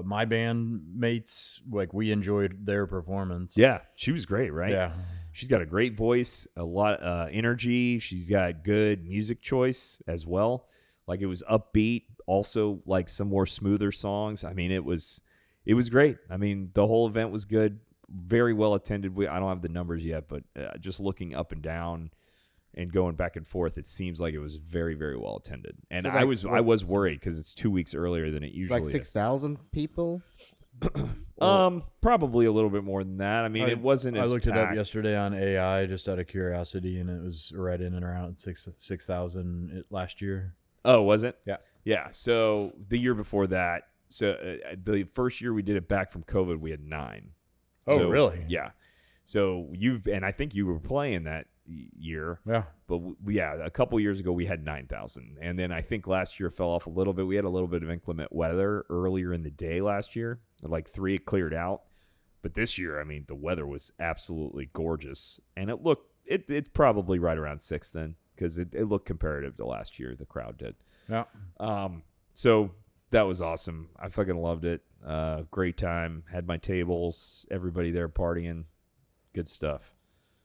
my band mates, like, we enjoyed their performance. Yeah, she was great, right? Yeah. She's got a great voice, a lot energy. She's got good music choice as well. Like, it was upbeat, also like some more smoother songs. I mean, it was great. I mean, the whole event was good, very well attended. I don't have the numbers yet, but just looking up and down and going back and forth, it seems like it was very, very well attended. And So, like, I was worried because it's 2 weeks earlier than it usually Like is. 6,000 people. Probably a little bit more than that. I mean, it wasn't as I looked it up packed. yesterday on AI just out of curiosity, and it was right in and around 6,000 last year. Oh, was it? Yeah. Yeah. So the year before that, the first year we did it back from COVID, we had 9. Oh, So, really? Yeah. So and I think you were playing that year. Yeah. But a couple years ago we had 9,000, and then I think last year fell off a little bit. We had a little bit of inclement weather earlier in the day last year, like 3 it cleared out. But this year, I mean, the weather was absolutely gorgeous, and it's probably right around 6 then, because it looked comparative to last year. The crowd did. Yeah. So that was awesome. I fucking loved it. Great time. Had my tables. Everybody there partying. Good stuff.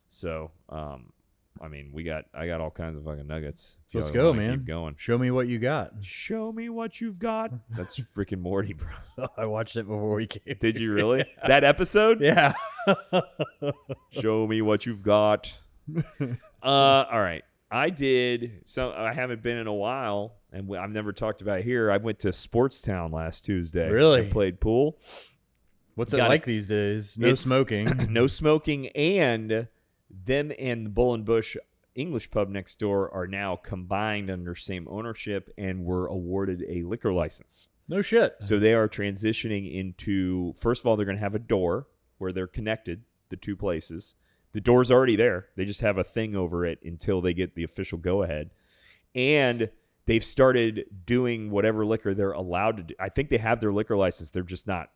So, I mean, I got all kinds of fucking nuggets. If Let's y'all go, wanna man. Keep going. Show me what you got. Show me what you've got. That's Rick and Morty, bro. I watched it before we came. Did you really? That episode? Yeah. Show me what you've got. All right. I did. So I haven't been in a while, and I've never talked about it here. I went to Sportstown last Tuesday. Really? I played pool. What's it Got like these days? No smoking. No smoking, and them and the Bull and Bush English pub next door are now combined under same ownership and were awarded a liquor license. No shit. So they are transitioning into, first of all, they're going to have a door where they're connected, the two places. The door's already there. They just have a thing over it until they get the official go-ahead. And they've started doing whatever liquor they're allowed to do. I think they have their liquor license. They're just not,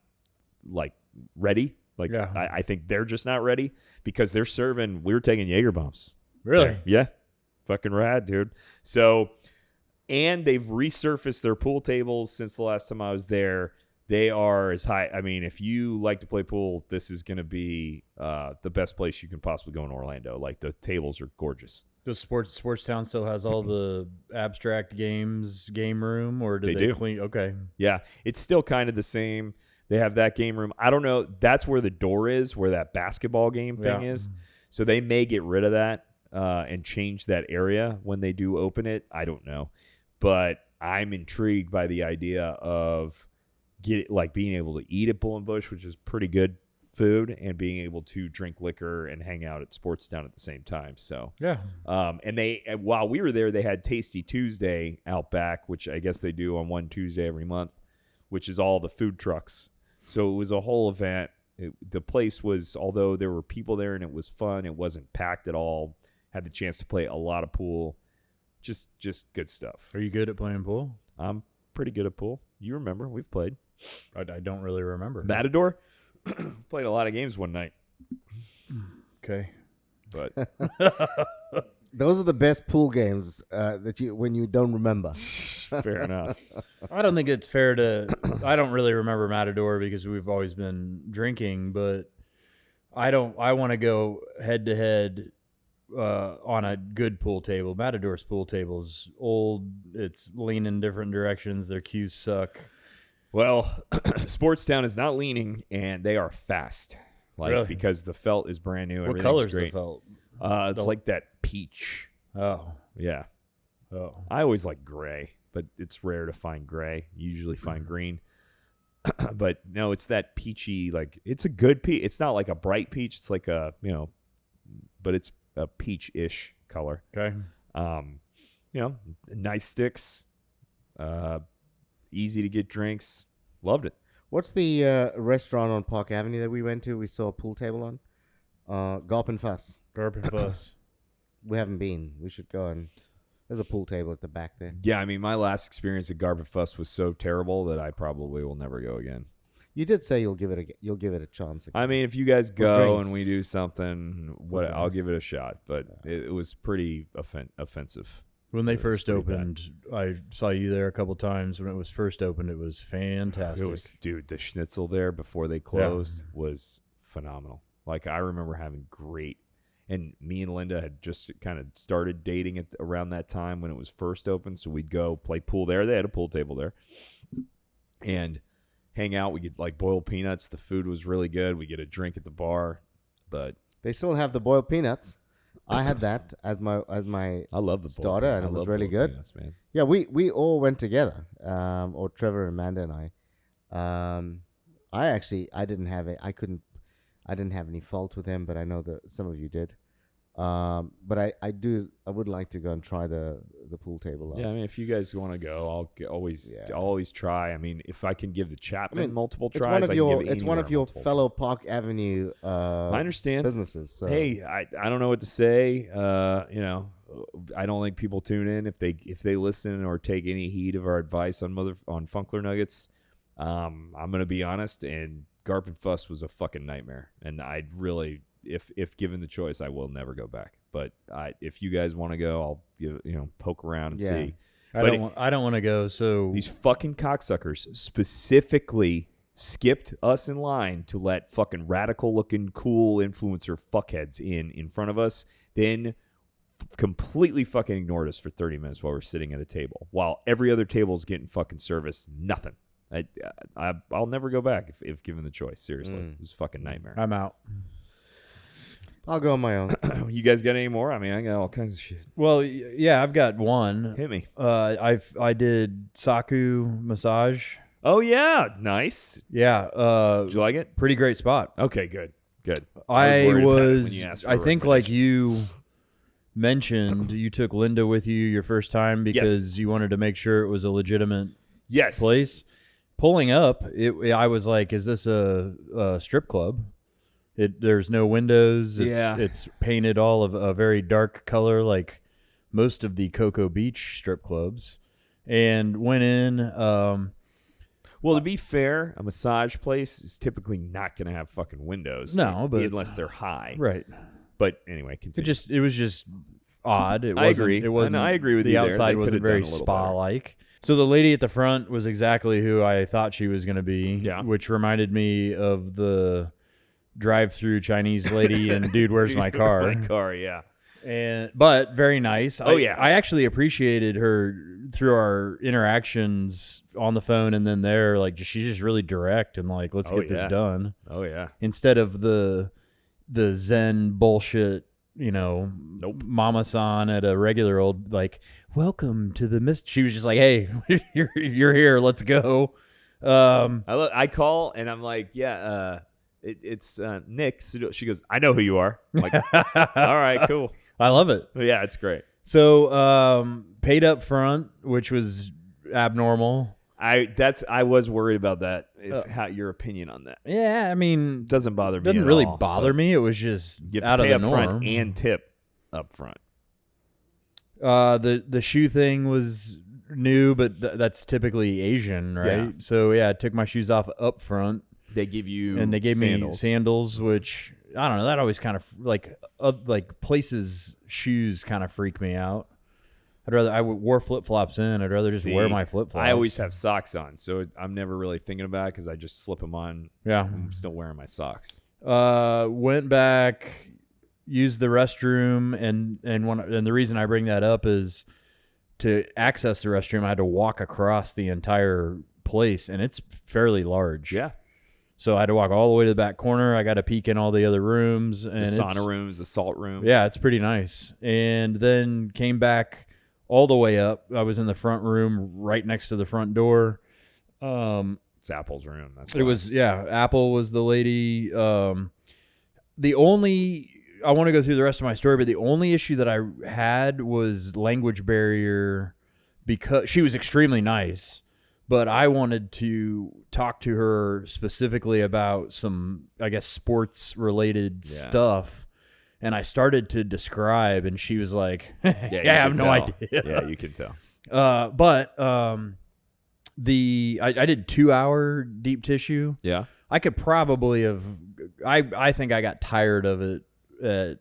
like, ready. Like, Yeah. I think they're just not ready because they're serving, we were taking Jaeger bombs. Really? Yeah. Fucking rad, dude. So, and they've resurfaced their pool tables since the last time I was there. They are as high. I mean, if you like to play pool, this is going to be the best place you can possibly go in Orlando. Like, the tables are gorgeous. Does Sportstown still has all the abstract games game room, or did They do. clean? Okay. Yeah, it's still kind of the same. They have that game room. I don't know. That's where the door is, where that basketball game thing is. So they may get rid of that and change that area when they do open it. I don't know. But I'm intrigued by the idea of being able to eat at Bull and Bush, which is pretty good food, and being able to drink liquor and hang out at Sportstown at the same time. So Yeah. and while we were there, they had Tasty Tuesday out back, which I guess they do on one Tuesday every month, which is all the food trucks. So it was a whole event. The place was, although there were people there and it was fun, it wasn't packed at all. Had the chance to play a lot of pool. Just good stuff. Are you good at playing pool? I'm pretty good at pool. You remember, we've played. I don't really remember. Matador? Played a lot of games one night. Okay. But Those are the best pool games when you don't remember. fair enough. I don't think it's fair to. I don't really remember Matador because we've always been drinking, but I want to go head to head on a good pool table. Matador's pool table's old. It's leaning different directions. Their cues suck. Well, Sportstown is not leaning, and they are fast. Really? Because the felt is brand new. What Everything's color's great. the felt? It's like that peach. Oh. Yeah. Oh. I always like gray, but it's rare to find gray. You usually find green. But no, it's that peachy, like, it's a good peach. It's not like a bright peach. It's like a, but it's a peach-ish color. Okay. Nice sticks. Easy to get drinks. Loved it. What's the restaurant on Park Avenue that we went to? We saw a pool table on? Gulp and Fuss. Garp and Fuss. We haven't been. We should go and There's a pool table at the back there. Yeah, I mean, my last experience at Garb and Fuss was so terrible that I probably will never go again. You did say you'll give it a chance. Again. I mean, if you guys go drinks. and we do something, I'll give it a shot. But it was pretty offensive. When they It was first pretty opened, I saw you there a couple times. When it was first opened, it was fantastic. It was, dude, the schnitzel there before they closed was phenomenal. Like, I remember having great, and me and Linda had just kind of started dating around that time when it was first open. So we'd go play pool there. They had a pool table there. And hang out. We get like boiled peanuts. The food was really good. We get a drink at the bar. But they still have the boiled peanuts. I had that as my I love the starter, and it was really good. Peanuts, man. Yeah, we all went together. Or Trevor and Amanda and I. I didn't have it. I didn't have any fault with him, but I know that some of you did. But I would like to go and try the pool table out. Yeah, I mean, if you guys want to go, I'll always try. I mean, if I can give the Chapman multiple tries, it's one of your fellow Park Avenue. I understand businesses. So. Hey, I don't know what to say. I don't think people tune in if they listen or take any heed of our advice on Funkler Nuggets. I'm gonna be honest, and Garp and Fuss was a fucking nightmare, and I'd really. If given the choice, I will never go back. But if you guys want to go, I'll poke around and see. I don't want to go. So these fucking cocksuckers specifically skipped us in line to let fucking radical looking cool influencer fuckheads in front of us. Then completely fucking ignored us for 30 minutes while we're sitting at a table, while every other table is getting fucking service. Nothing. I'll never go back if given the choice. Seriously, it was a fucking nightmare. I'm out. I'll go on my own. You guys got any more? I mean, I got all kinds of shit. Well, yeah, I've got one. Hit me. I did Saku massage. Oh yeah, nice. Yeah. Did you like it? Pretty great spot. Okay, good. I I think like you mentioned, you took Linda with you your first time because you wanted to make sure it was a legitimate place. Pulling up, I was like, is this a strip club? There's no windows. It's painted all of a very dark color, like most of the Cocoa Beach strip clubs. And went in. Well, to be fair, a massage place is typically not going to have fucking windows. No, but unless they're high, right? But anyway, continue. It was just odd. I agree. It wasn't. I agree with you. The outside wasn't very spa-like. So the lady at the front was exactly who I thought she was going to be. Yeah. Which reminded me of the drive-through Chinese lady and Dude, Where's My Car? My car, yeah. But very nice. Oh, yeah. I actually appreciated her through our interactions on the phone and then there. Like, she's just really direct and like, let's get this done. Oh, yeah. Instead of the Zen bullshit, Nope. Mama-san at a regular old, like, welcome to the mist. She was just like, hey, you're here. Let's go. I call and I'm like, yeah, it's Nick. She goes, I know who you are. I'm like, all right, cool. I love it. Yeah, it's great. So paid up front, which was abnormal. I was worried about that. Your opinion on that? Yeah, I mean, doesn't bother me. Doesn't really bother me. It was just you have out to pay of the up norm. Front and tip up front. The shoe thing was new, but that's typically Asian, right? Yeah. So yeah, I took my shoes off up front. They give you and they gave sandals. me sandals, which I don't know. That always kind of like places shoes kind of freak me out. I wore flip flops in. I'd rather just wear my flip flops. I always have socks on, so I'm never really thinking about it because I just slip them on. Yeah, I'm still wearing my socks. Went back, used the restroom, and the reason I bring that up is to access the restroom, I had to walk across the entire place, and it's fairly large. Yeah. So I had to walk all the way to the back corner. I got to peek in all the other rooms. And the sauna rooms, the salt room. Yeah, it's pretty nice. And then came back all the way up. I was in the front room right next to the front door. It's Apple's room. Apple was the lady. I want to go through the rest of my story, but the only issue that I had was language barrier because she was extremely nice. But I wanted to talk to her specifically about some, I guess, sports-related stuff. and I started to describe, and she was like, "Yeah, you I have can no tell. idea." Yeah, you can tell. But I did 2-hour deep tissue. Yeah. I could probably have. I think I got tired of it at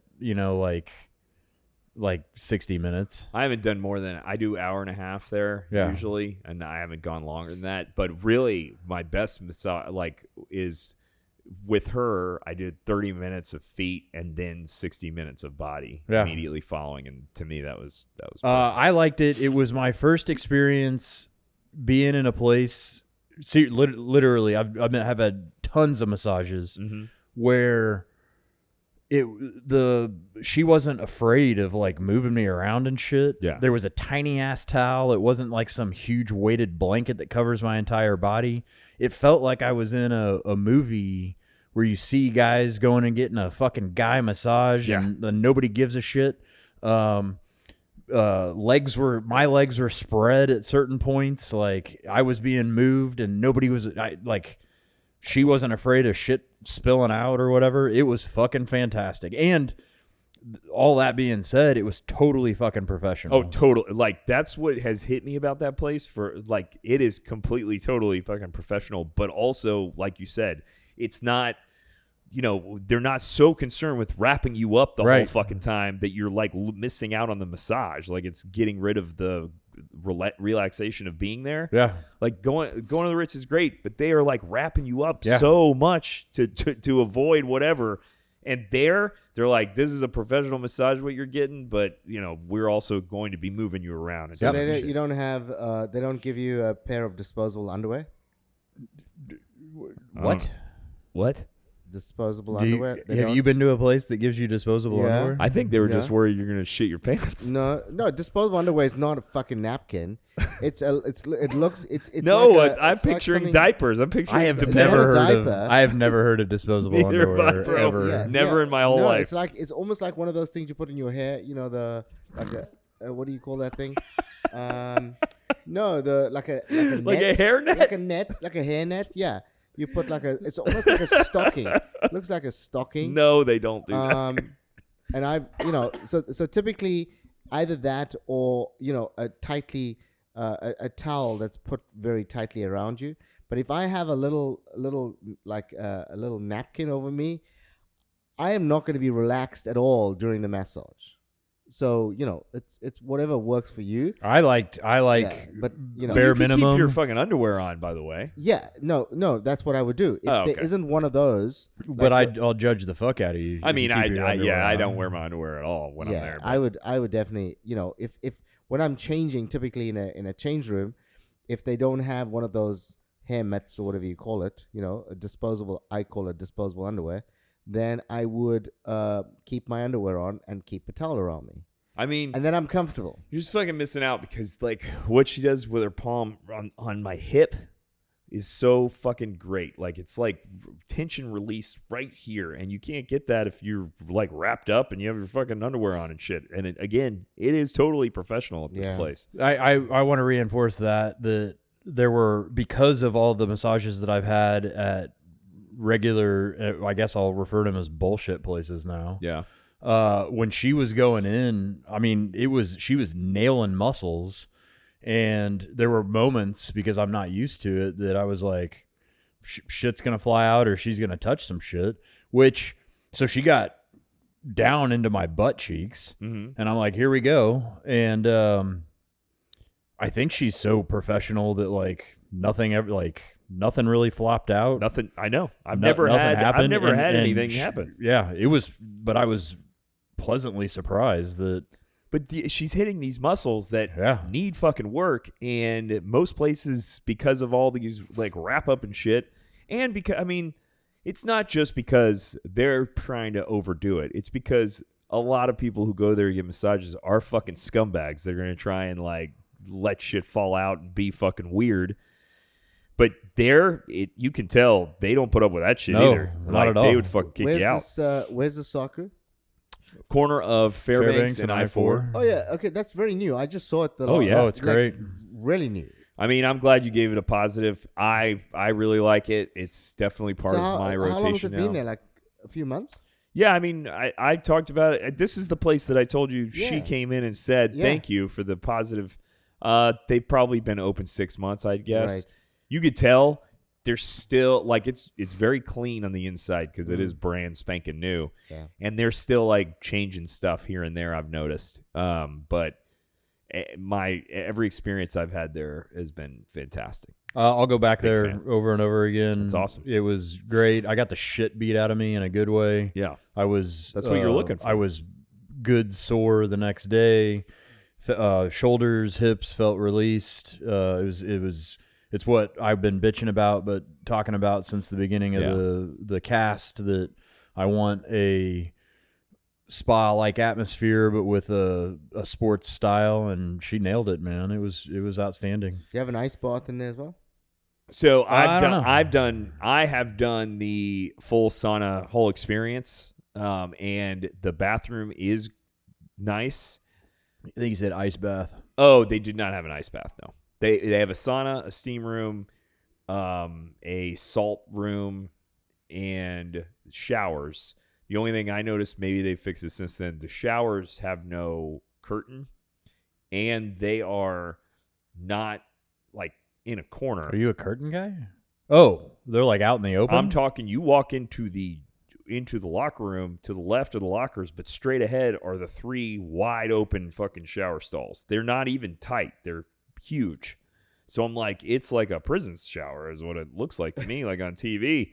like 60 minutes. I haven't done more than I do hour and a half there usually, and I haven't gone longer than that. But really, my best massage is with her. I did 30 minutes of feet and then 60 minutes of body immediately following, and to me that was. I liked it. It was my first experience being in a place. See, literally, I've had tons of massages where she wasn't afraid of like moving me around and shit. Yeah. There was a tiny ass towel. It wasn't like some huge weighted blanket that covers my entire body. It felt like I was in a movie where you see guys going and getting a fucking guy massage and nobody gives a shit. My legs were spread at certain points. Like I was being moved and nobody was she wasn't afraid of shit spilling out or whatever. It was fucking fantastic. And all that being said, it was totally fucking professional. Oh, totally. Like that's what has hit me about that place for like, it is completely, totally fucking professional. But also, like you said, it's not, they're not so concerned with wrapping you up the whole fucking time that you're like missing out on the massage. Like it's getting rid of the relaxation of being there. Yeah. Like going to the Ritz is great, but they are like wrapping you up so much to avoid whatever. And they're like, this is a professional massage what you're getting, but we're also going to be moving you around. And so you don't have they don't give you a pair of disposable underwear? What? Disposable underwear? Have you been to a place that gives you disposable underwear? I think they were just worried you're gonna shit your pants. No, disposable underwear is not a fucking napkin. I'm picturing diapers. I'm picturing. I have never heard of disposable underwear ever. Never in my whole life. It's almost like one of those things you put in your hair. What do you call that thing? Like a hair net, like a hair net. Yeah. You put it's almost like a stocking. Looks like a stocking. No, they don't do that. And I've, so typically either that or, a towel that's put very tightly around you. But if I have a little napkin over me, I am not going to be relaxed at all during the massage. So it's whatever works for you. I like, but bare minimum. Keep your fucking underwear on, by the way. Yeah, no, that's what I would do. If there isn't one of those, but I'll judge the fuck out of you. I mean, I don't wear my underwear at all when I'm there. But. I would definitely, if when I'm changing, typically in a change room, if they don't have one of those hair mats or whatever you call it, I call it disposable underwear. Then I would keep my underwear on and keep a towel around me. I mean... And then I'm comfortable. You're just fucking missing out because, like, what she does with her palm on my hip is so fucking great. Like, it's like tension release right here, and you can't get that if you're, like, wrapped up and you have your fucking underwear on and shit. And, it is totally professional at this place. I want to reinforce that there were, because of all the massages that I've had at regular, I guess I'll refer to them as bullshit places now. Yeah. When she was going in, I mean, she was nailing muscles, and there were moments, because I'm not used to it, that I was like, shit's gonna fly out or she's gonna touch some shit. So she got down into my butt cheeks, and I'm like, here we go. And I think she's so professional that like nothing really flopped out. Nothing. I know. I've never had anything happen. Yeah, it was, but I was pleasantly surprised that. But she's hitting these muscles that need fucking work, and most places, because of all these like wrap up and shit, and because it's not just because they're trying to overdo it. It's because a lot of people who go there to get massages are fucking scumbags. They're gonna try and like let shit fall out and be fucking weird. But you can tell they don't put up with that shit either. Not at all. They would fucking kick you out. Where's the soccer? Corner of Fairbanks and I-4. Oh, yeah. Okay, that's very new. I just saw it. Oh, it's great. Really new. I mean, I'm glad you gave it a positive. I really like it. It's definitely part of my rotation now. How long has it been there? Like a few months? Yeah, I mean, I talked about it. This is the place that I told you she Yeah. came in and said, Yeah. thank you for the positive. They've probably been open 6 months, I'd guess. Right. You could tell they're still, like, it's very clean on the inside because it is brand spanking new. Yeah. And they're still, like, changing stuff here and there, I've noticed. But every experience I've had there has been fantastic. I'll go back Big there fan. over and over again. That's awesome. It was great. I got the shit beat out of me in a good way. Yeah. That's what you're looking for. I was good sore the next day. Shoulders, hips felt released. It's what I've been bitching about, but talking about since the beginning of the cast, that I want a spa-like atmosphere, but with a sports style, and she nailed it, man. It was outstanding. Do you have an ice bath in there as well? So I don't know. I have done the full sauna whole experience, and the bathroom is nice. I think you said ice bath. Oh, they did not have an ice bath. No, they have a sauna, a steam room, a salt room, and showers. The only thing I noticed, maybe they fixed it since then, the showers have no curtain, and they are not like in a corner. Are you a curtain guy? Oh, they're like out in the open? I'm talking, you walk into the locker room, to the left of the lockers, but straight ahead are the 3 wide open fucking shower stalls. They're not even tight. They're huge. So I'm like, it's like a prison shower is what it looks like to me, like on TV.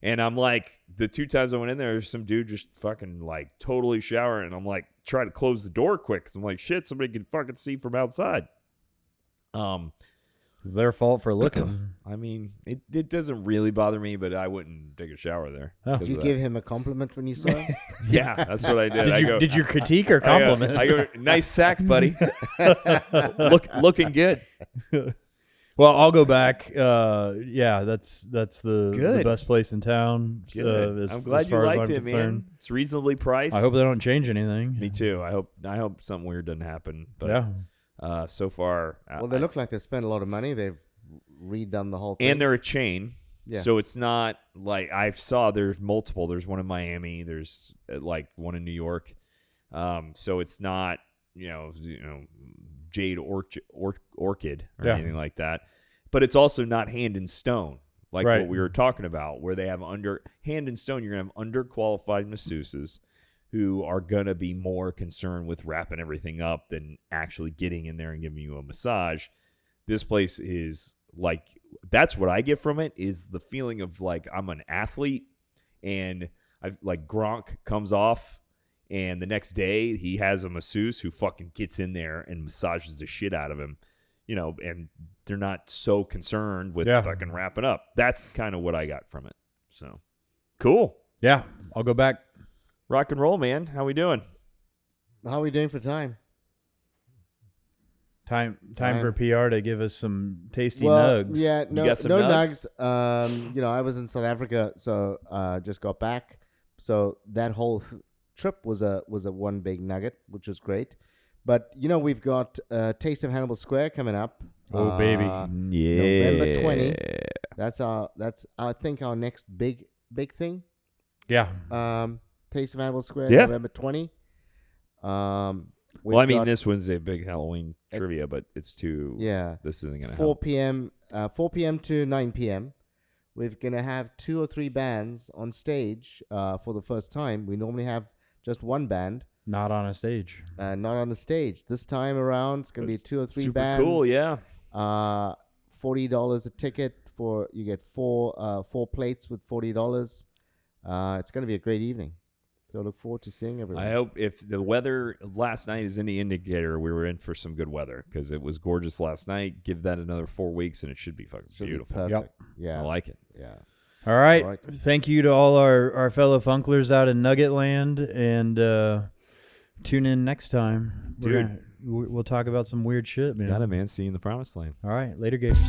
And I'm like, the 2 times I went in there, there's some dude just fucking like totally showering. And I'm like, try to close the door quick. Cause I'm like, shit, somebody can fucking see from outside. It's their fault for looking. I mean, it doesn't really bother me, but I wouldn't take a shower there. Oh. Did you give him a compliment when you saw him? Yeah, that's what I did. Did you critique or compliment? I go, nice sack, buddy. Looking good. Well, I'll go back. Yeah, that's the Good. best place in town. Good. I'm glad you far as liked I'm it, concerned. man. It's reasonably priced. I hope they don't change anything. Me too. I hope something weird doesn't happen. But, Yeah. so far, Well, they look like they spent a lot of money. They've redone the whole thing. and they're a chain. Yeah. So it's not like there's multiple. There's one in Miami. There's like one in New York. So it's not, Jade Orchid or anything like that. But it's also not hand and stone, like Right. what we were talking about, where they have hand and stone. You're going to have underqualified masseuses who are going to be more concerned with wrapping everything up than actually getting in there and giving you a massage. This place is like, that's what I get from it, is the feeling of like I'm an athlete, and I've like Gronk comes off, and the next day he has a masseuse who fucking gets in there and massages the shit out of him, and they're not so concerned with fucking wrapping up. That's kind of what I got from it. So cool. Yeah, I'll go back. Rock and roll, man. How we doing? How are we doing for time? Time for PR to give us some tasty Well, nugs. yeah, You no, got some no nugs? nugs. I was in South Africa, so just got back. So that whole trip was a one big nugget, which was great. But we've got Taste of Hannibal Square coming up. Oh, baby. Yeah. November 20. That's I think our next big thing. Yeah. Taste of Hannibal Square, Yeah. November 20. Well, I mean, this one's a big Halloween trivia, but it's too. Yeah. This isn't gonna 4 help. p.m. 4 p.m. to 9 p.m. We're gonna have 2 or 3 bands on stage for the first time. We normally have just one band. Not on a stage. Not on the stage. This time around, it's gonna be 2 or 3 Super bands. cool, yeah. $40 a ticket you get four plates with $40. It's gonna be a great evening. So I look forward to seeing everyone. I hope if the weather last night is any indicator, we were in for some good weather because it was gorgeous last night. Give that another 4 weeks and it should be fucking Should be beautiful. perfect. Yep. Yeah. I like it. Yeah. All right. All right. Thank you to all our fellow Funklers out in Nugget Land, and tune in next time. Dude. We'll talk about some weird shit, man. Got it, man. See you in the promised land. All right. Later, Gators.